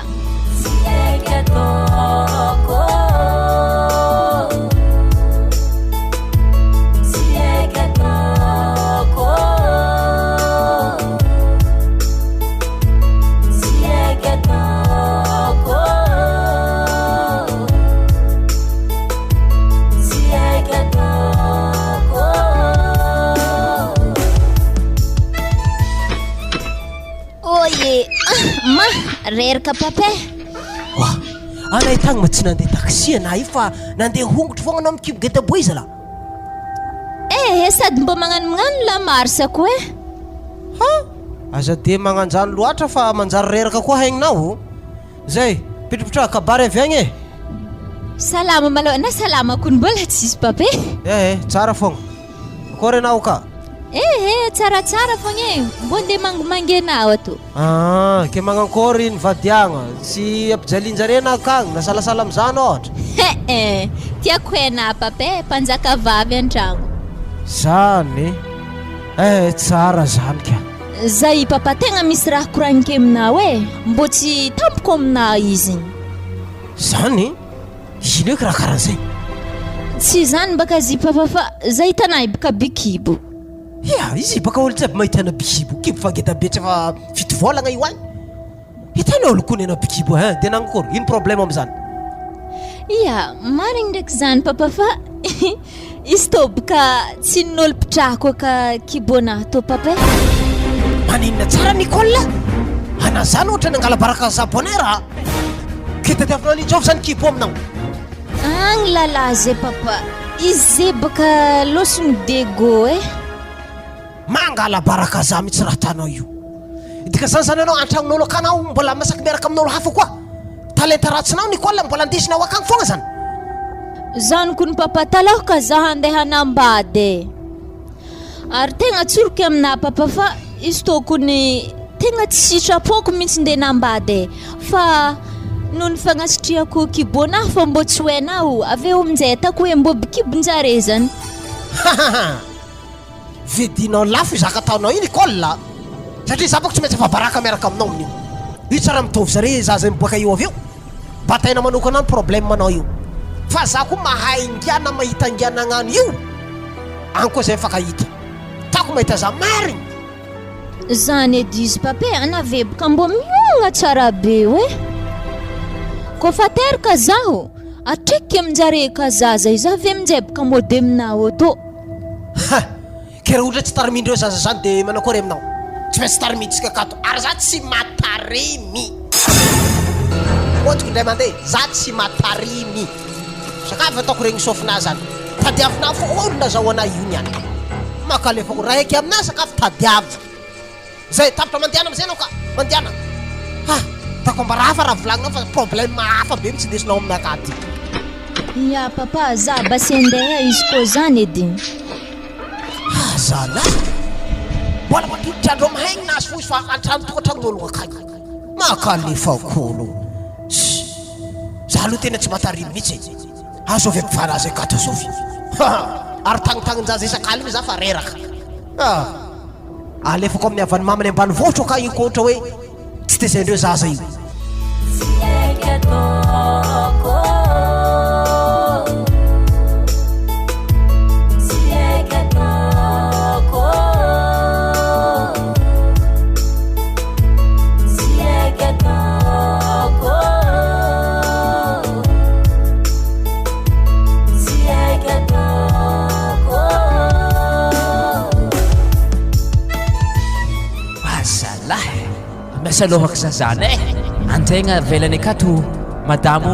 reraka papa wa anay tagny ma tsy nandeha taxi anah io fa nandeha hongotro fogna anao mikibo getaboy izy la sady mba magnanomagnano la marsa koa e aza de magnanjany loatra fa manjary reraka koa haigninao zay pitripotra kabary avy agny e salama malo na salama kony mbola tsisy papa tsara fogna akory anao ka tsaratsara fogna e mbo ndeha mangimangy anao ato ke magnankory ny vadiagna tsy ampijalianjare na akagny na salasala amizany ohatra tiako hena papa e mpanjaka vavy an-tragno zany tsara zany ka zay papa tegna misy raha koragnike aminao e mbo tsy tampoko aminao izy zany ino eky raha karaha zay tsy zany baka zy papa fa zay tanay baka bikibo ia izy baka olo jiaby mahitana bikibo kibo fangetabetra fa fito volagna io agny hitana olo koa nena bikibo dia nankory ino problème am'izany ia marigny ndraiky zany papa fa izy tô boka tsy nin'olo pitrahako ka kibona tô papa maninona tsara Nicole ana zany ohatra ny angala baraka zabonais raha kitadiavinao linjovy zany kibo aminao agny lalahy zay papa izy zay baka losony dego mangala baraka za mitsy raha tanao io idika zany zany anao antragnon'olo akanao mbola masaky miaraka amin'olo hafa koa talenta ratsinao Nicole mbola andesinao akagny fogna zany zanoko ny papa talako ka za handeha hanambady ary tegna tsoroky amina papa fa izy tokony tegna tsy sitrapoko mihitsy ndeha nambady fa noho ny fagnasitriako kibonahy fa mbo tsy hoenao aveo amin'izay atako hoe mbo bikibonjare zany vidinao lafo izaka ataonao io Nicole satria za boko tsy maintsy afa baraka miaraka aminao amin'io io tsara mitovy zare zaza miboaka io avy eo bataina manokana ny problème manao io fa za koa mahay ingiana mahita ingiana agnano io agny koa zay fakahita tako mahita za marigny zany edy izy papa anaveboka mbo miogna tsara be ko fa teraka zaho atriky aminjare ka zaza izy avy aminjeboka mody aminao atô kera olona tsy tarimindreo zaza zany dia manakory aminao tsy maintsy tarimiditsika akato ary za tsy matarimy otiko indray mandeha za tsy matarimy sakafo ataoko regny sofina zany tadiavina fo olona zao anay io niany makalefako raha eky amina sakafo tadiavo zay tapitra mandiana amizay anao ka mandiana tako mba raha fa raha volagninao fa problème hafa be mitsy ndesinao aminakaty ia papa za basy andeha izy ko zany edy zana mbola matoditra andro mahaigny nazy fo izy fa antrano tokantragnon'olo akagny makalefakolo za aloha tena tsy matarimy mihitsy azo avy ampivana azy akato sofy ary tagnotagninjaza isakaly io za fa reraka alefako amin'ny avany mamany ambany vohitra ka io koatra hoe tsy tezaindreo zaza io miasa lohako zazana antegna velany akato madamo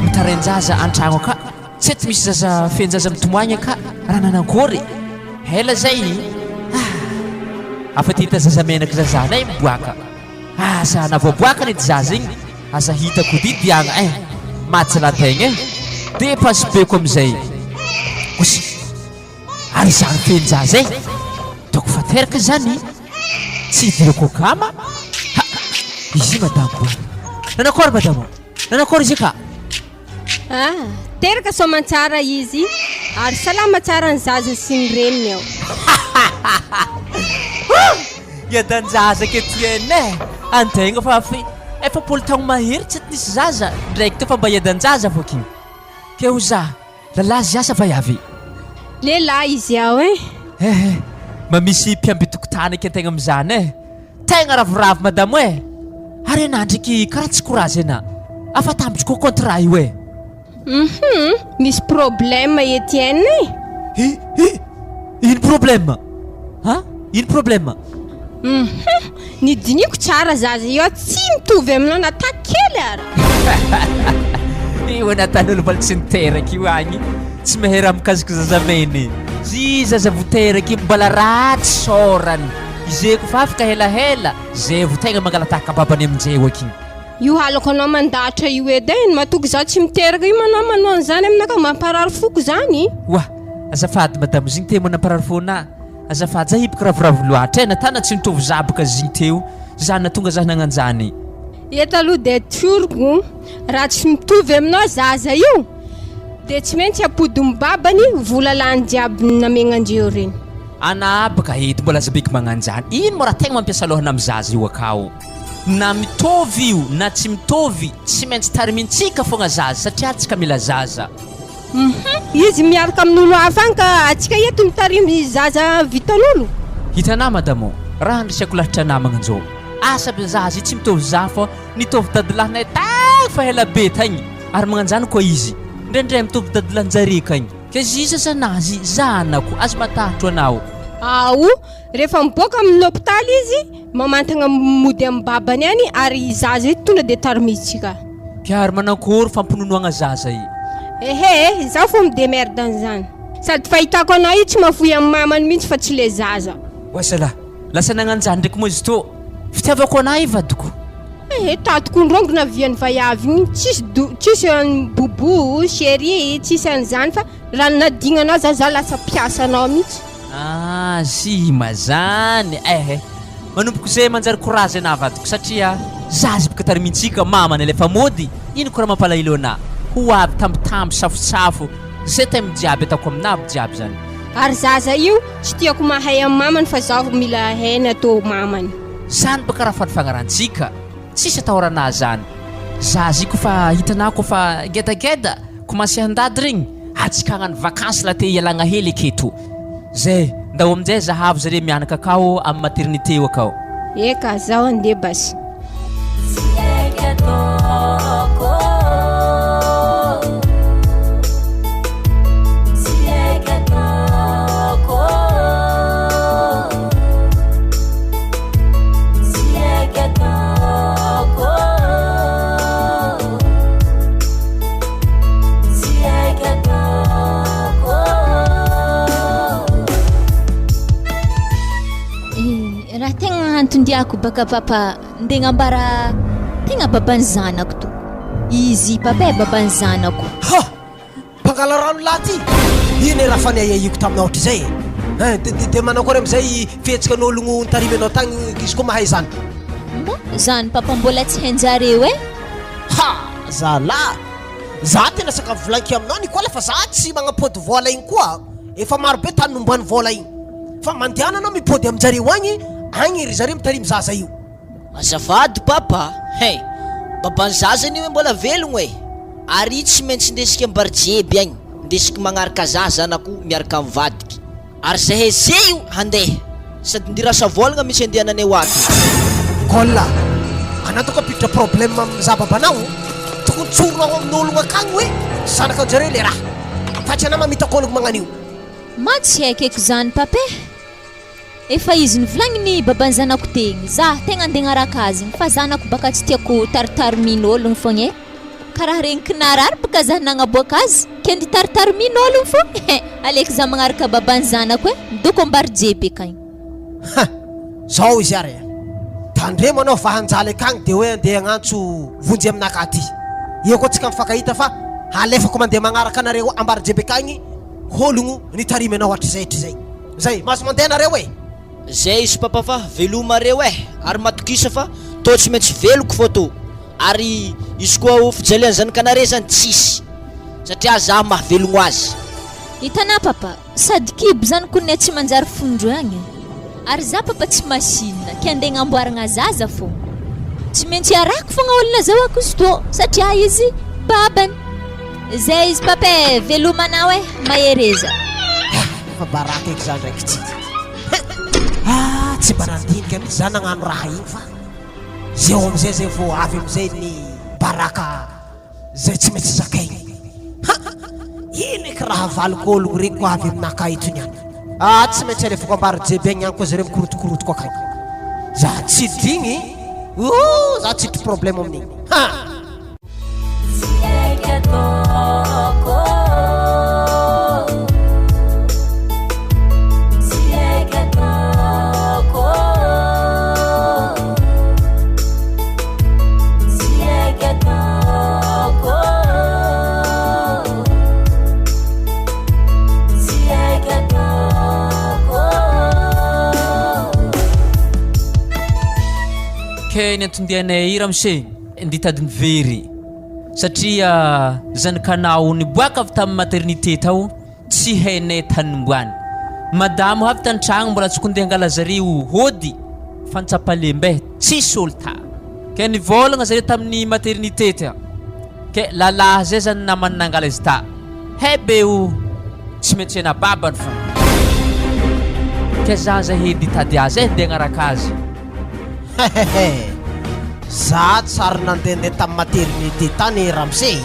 mitarenjaza antragno aka tsy ety misy zaza fenjaza mitomoagny aka raha nanankory hela zay afa ty hita zaza menaka zazanay miboaka asa navoaboakany edy zaza igny asa hitako didiagna matsilategna de pasibeko amizay osy ary zany fenjaza toko fa teraka zany tsy hidirako kama izy madamo nanakory madamo nanakory izy ka teraka somantsara izy ary salama tsara ny zaza sy ny reniny ao iadan-jaza ketiene antegna fa efapolo tagno mahery tsy nisy zaza ndraiky te fa mba iadan-jaza foky ke ho za lalazy asa va avy lehilahy izy ao mba misy mpiamby tokotany aky antegna amizany tegna ravoravo madamo ary anandriky karaha tsy courage ana afa tambitry koa contrat io misy problème Etienne ino problème ino problème nidiniko tsara zaza io tsy mitovy aminao natakely ary io anatan'olo mbola tsy niteraky io agny tsy mahery mikasiky zazameny zy zaza voteraky mbola ratsy sorany izy ko fa afaka helahela zay vo tegna mangalataka babany aminjay eo aky io halako anao mandahatra io edy matoky za tsy miteraka io manao an'izany aminaka mamparary foko zany wa azafady madamo zigny te manamparary fona azafady za hipaka ravoravo loatra natana tsy nitovy zabaka zigny teo zany natonga za nagnanjany eto aloha de tioroko raha tsy mitovy aminao zaza io de tsy maintsy apodiny babany vola lany jiaby namenandreo reny anabaka edy mbola azabeky magnanjany ino mo raha tegna mampiasa lohana amin'ny zaza io akao na mitovy io na tsy mitovy tsy maintsy tarimintsika fogna zaza satria tsika mila zaza Izy miaraka amin'olo hafa any ka atsika eto mitarimy zaza vitan'olo. Hitanà madamo, raha andrisako lahatra namagna an'izao. Asa be zaza tsy mitovy za fa nitovy dadilahinay fa ela be tagny. Ary magnanjany koa izy. Ndraindray mitovy dadilahin-jare kagny. Ka zisa sanazy zanako azy matahatra anao. Ao, rehefa miboaka amin'ny hôpitaly izy, mamantagna mody amin'ny babany any ary zaza io tonga dia tarimitsika. Ka ary manankory fampinonoagna zaza io. Ehe, zaho fô midemerde an'izany. Sady fahitako anao io tsy mafoy amin'ny mamany mihitsy fa tsy le zaza. Oasala, lasa nagnanjany ndraiky moa izy tô. Fitiavako anay i vadiko. Ehe, tatoko nirongona vian'ny vaiavy igny, tsisy an'ny bobo, chéri, tsisy an'izany fa raha nadignanao zaza lasa piasa anao mihitsy. Si mazany. Manompoko zay manjary courage anah vadiko satria zazy baka tarimintsika mamany alefa mody. Ino koa raha mampalahelo anah? Ho avy tambitamby safosafo zay time jiaby ataoko aminavy jiaby zany. Ary zaza io tsy tiako mahay amin'ny mamany fa zaho mila hainy atao mamany. Zany baka raha fanarantsika. Tsisy atahorana zany. Zaza io kofa hitanao kofa gedageda komansy handady regny atsikagna ny vakansy la te ialagna hely aketo. Zay ndao amin'izay zahavo zare mianaka akao amin'ny maternité eo akao. Eka, zaho andeha basy. Antondiako baka papa ndenga ambara tegna baban'ny zanako to. Izy papa baban'ny zanako. Ha! Pangala rano laty. Ino raha fanayayiko taminao ohatrizay. De manakory am'izay fihetsakan'ologno tarimenao tagny izy koa mahay zany. Zany papa mbola tsy hainjareo Ha! Zala! Za tena sakafo volanky aminao ni koa lafa za tsy magnapody vola igny koa. Efa maro be tany nombany vola igny. Fa mandehana anao mipody aminjareo agny agny ry zareo mitarimy zaza io. Azafady papa. Baban'ny zaza io mbola velogno ary tsy maintsy ndesika ambarjeby agny ndesika magnaraka zaza zanako miaraka amin'ny vadiky. Ary zahay zay io handeha sady ndirasa volagna misy andehananay ho ato. Kolla, anao toka piditra problème amin'za babanao tokony tsoronao amin'ny ologno akagny hoe zanaka anjareo le raha. Fa tsy anao mamitako ologno magnan'io. Tsy haikeko zany papa. Efa izy nivolagniny baban'ny zanako tegny za tegna andeha agnaraka azy fa zanako baka tsy tiako taritaromin'ologno fogna karaha regny kinarary baka za nagnaboaka azy kendi taritaromin'ologno fo. Aleko za magnaraka baban'ny zanako midoko ambarjeby akagny. Zao izy ary tandremo anao fa hanjaly akagny de hoe andeha agnantso vonjy aminaka aty. Io koa tsika mifankahita fa alefako mandeha magnaraka anareo ambarjeby akagny ologno nitarimy anao hatrizay. Zay maso mandeha anareo Zay izy papa fa velomareo ary matokisa fa tô tsy maintsy veloko fô tô. Ary izy koa ho fijalian'ny zanakanare zany tsisy satria za mahavelogno azy. Hitanà papa, sady kibo zany konne tsy manjary fondro agny. Ary za papa tsy masinina ke andeha agnamboaragna zaza fô. Tsy maintsy arako fogna olona zao akosto satria izy babany. Zay izy papa velomanao mahereza. Fa baraka eky zany raiky tsy. Tsy barandinika mihitsy za nagnano raha igny fa zay am'izay zay vao avy am'izay ny baraka zay tsy maintsy zakaigny. Ino eky raha valiko ologno regny koa avy aminaka eto niany. Tsy maintsy alefako ambarjeby agny any koa zareo mikorotokorotoko akagny. Za tsy digny za tsy hitry problème amin'igny. Ke ny antondianay ira mse nditadiny very satria zanakanao niboaka avy tamin'ny maternité tao tsy hainay tany nimboany. Madamo avy tan-tragno mbola tsy kondeha angala zareo hody fantsapalembeh tsisy olo ta. Ke nivolagna zareo tamin'ny maternité ta ke lalahy zay zany namany nangala izy ta hebeo tsy maintsy ena babany fa ka zaza hedy hitady azy ndeha agnaraka azy za tsary nandehandeha tamin'ny maternité tany Ramsey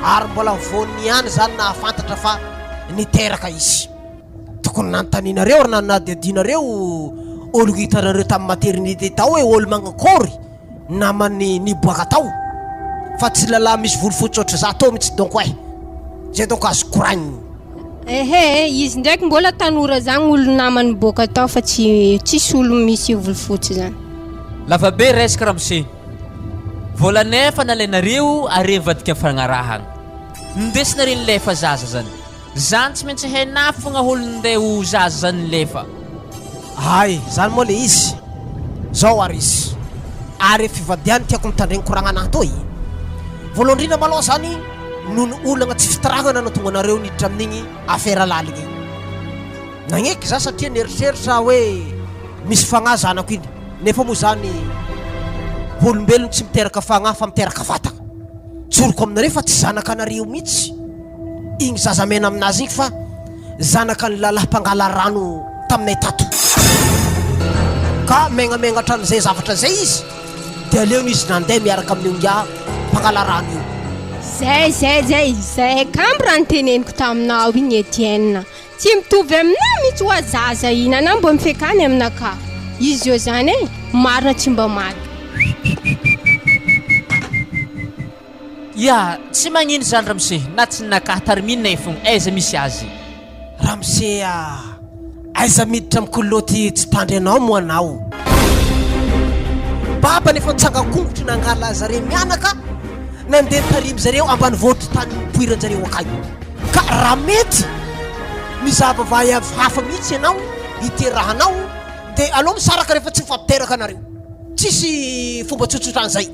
ary mbola vonony ihany zany nahafantatra fa niteraka izy tokony nanontanianareo ary nanadiadinareo olo hitanareo tamin'ny maternité tao hoe olo magnakory namany niboaka tao fa tsy lalahy misy volofotsy ohatry za tao mitsy donc e zay donc azo koragniny ehe izy ndraiky mbola tanora zany olo namany boaka tao fa tsisy olo misy volofotsy zany lafa be resaka Ramsey volanefa nalainareo arevadika fagnarahagna nindesinareo nilefa zaza zany tsy maintsy hainà fogna olo ndeha ho zaza zany nilefa ay zany moa le izy zao ary izy ary fivadiany tiako mitandregny koragnanahy toy voalohany indrindra maloha zany noho ny olagna tsy fitaragnana no tonga anareo niditra amin'igny affaire laligny nagneky za satria nieritreritra hoe misy fagnahy zanako iny nefa moa zany olombelony tsy miteraka fagnahy fa miteraka vataka tsoroko aminareo fa tsy zanaka anareo mihitsy igny zazamena aminazy igny fa zanaka ny lalahy-pangala rano taminay tato ka megnamegnatra an'izay zavatra zay izy dia aleony izy nandeha miaraka amin'ionga mpangala rano io zay kambo raha nyteneniko taminao iny Etienne tsy mitovy aminao mihitsy hoa zaza iny anao mbo mifekany aminaka izy io zany e marina tsy mba maty ya tsy magnino zany Ramsey na tsy nakahatarimina fogna aiza misy azy Ramsey aiza miditra mikoloty tsy tandry anao moa anao baba nefa nitsangakongotra nangala zareo mianaka nandeha tarimy zareo ambany voatry tany mipoiranjareo akagny ka raha mety mizavavay avy hafa mihitsy ianao hiterahanao dia aloha misaraka rehefa tsy mifampiteraka anareo tsisy fomba tsotsotranyzay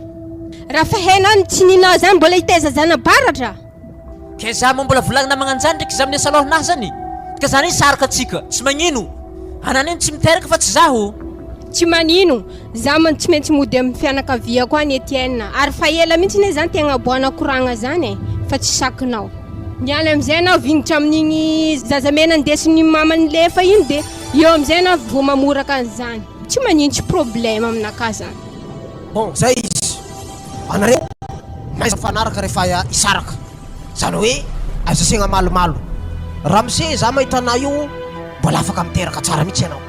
raha fa hainao ny tsy ninao zany mbola hitaiza zana-baratra ka za moa mbola volagnina magnano zany ndraiky za amin'ny asalohanahy zany ka zany iny saraka atsika tsy magnino ananiny tsy miteraka fa tsy zaho tsy manino za man tsy maintsy mody amin'ny fianakavia koa ny Etienne ary fa ela mihitsy ne zany tegna boana koragna zany e fa tsy sakinao niany am'izay anao vignitra amin'igny zazamena ndesiny mamany lefa iny dia eo am'izay anao vo mamoraka an'izany tsy manino tsy problème aminaka zany bon zay izy anareo maiza mifanaraka rehefa isaraka zany hoe azasegna malomalo Ramsey za mahitana io mbola afaka miteraka tsara mihitsy ianao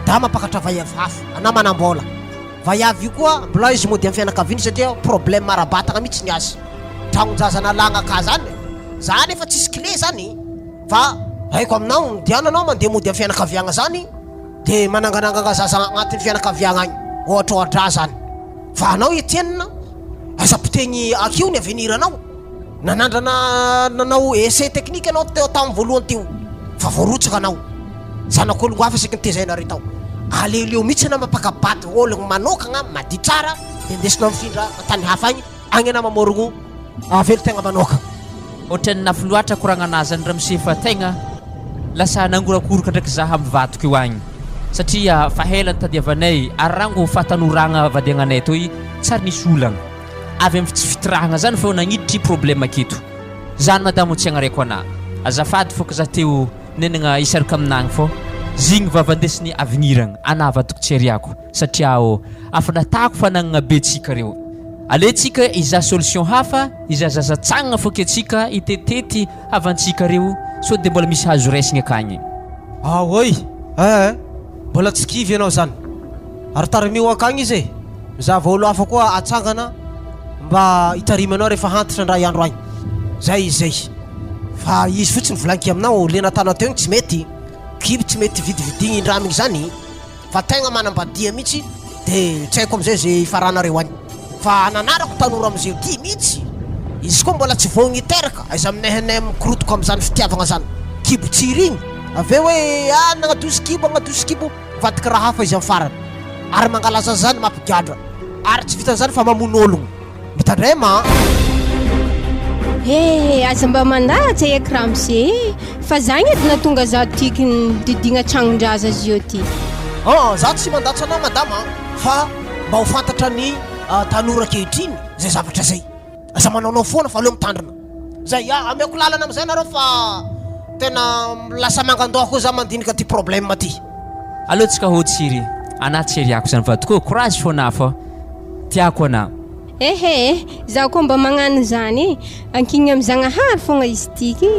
da mampakatra vaiavy hafa anao manambola vaiavy io koa mbola izy mody amin'ny fianakaviany satria problème marabatana mihitsy ny azy tragnonjazana lagnaka zany zany efa tsisy clé zany fa haiko aminao midiana anao mandeha mody amin'ny fianakaviagna zany dia mananganangana zaza agnatin'ny fianakaviagna agny ohatraohatra zany fa anao Etienne aza-potegny akio ny avenir anao nanandrana nanao essai technique anao teo tamin'ny voalohany teo fa voarotsaka anao zanak'ologno hafa saky nitezainareo tao aleoleo mihitsy anao mampakabaty ologno manokagna madi tsara dia ndesinao mifindra tany hafa agny agny anao mamorogno avelo tegna manokagna ohatrany nafy loatra koragnanazy any Ramsey fa tegna lasa nangorakoroka ndraiky za amivatoka eo agny satria fa hela nitadiavanay ary rango fahatanoragna vadiagnanay toy tsary nisy olagna avy amin'ny tsy fitirahagna zany fa nagniditry problème aketo zany madamo tsy agnareko anah azafady fô ka za teo nenagna isaraka aminagny fô zigny vavandesiny aveniragna anah vadoko tsy ariako satria afa natako fanagnana be tsika reo alentsika iza solution hafa iza zazatsagnana fô ke tsika hitetety avantsika reo so dia mbola misy hazo raisiny akagny oy mbola tsy kivy ianao zany ary tarimio akagny izy e mizava olo hafa koa atsangana mba hitarimanao rehefa hantitra ndraha iandro agny zay fa izy fotsiny volanky aminao le natanao teo igny tsy mety kiby tsy mety vidividigny indramigny zany fa tegna manambadia mihitsy dia tsy haiko am'izay zay ifaranareo agny fa nanarako tanora am'izay ty mihitsy izy koa mbola tsy voagny hiteraka aiza aminay mikorotoko am'izany fitiavagna zany kibo tsiry igny aveo hoe nagnadoso kibo vadika raha hafa izy amin'ny farany ary mangalaza zany mampigadra ary tsy vitan'izany fa mamono ologno mitandrema aza mba mandahatsa eky Ramsey fa zagny edy natonga za tiky nididigna tragnon-draza azy io ty za tsy mandatsa anao madama fa mba ho fantatra ny tanora kehitriny zay zavatra zay aza manaonao foana fa aleo mitandrina zay ameko lalana am'izay nareo fa tena lasa mangandoha koa za mandinika ty problème ty. alohatsika hotsiry anaty seriako zany va tokoa courage foana fa tiako ana. Ehe, zaho koa mba magnano zany ankigny amin'ny Zagnahary fogna izy tiky.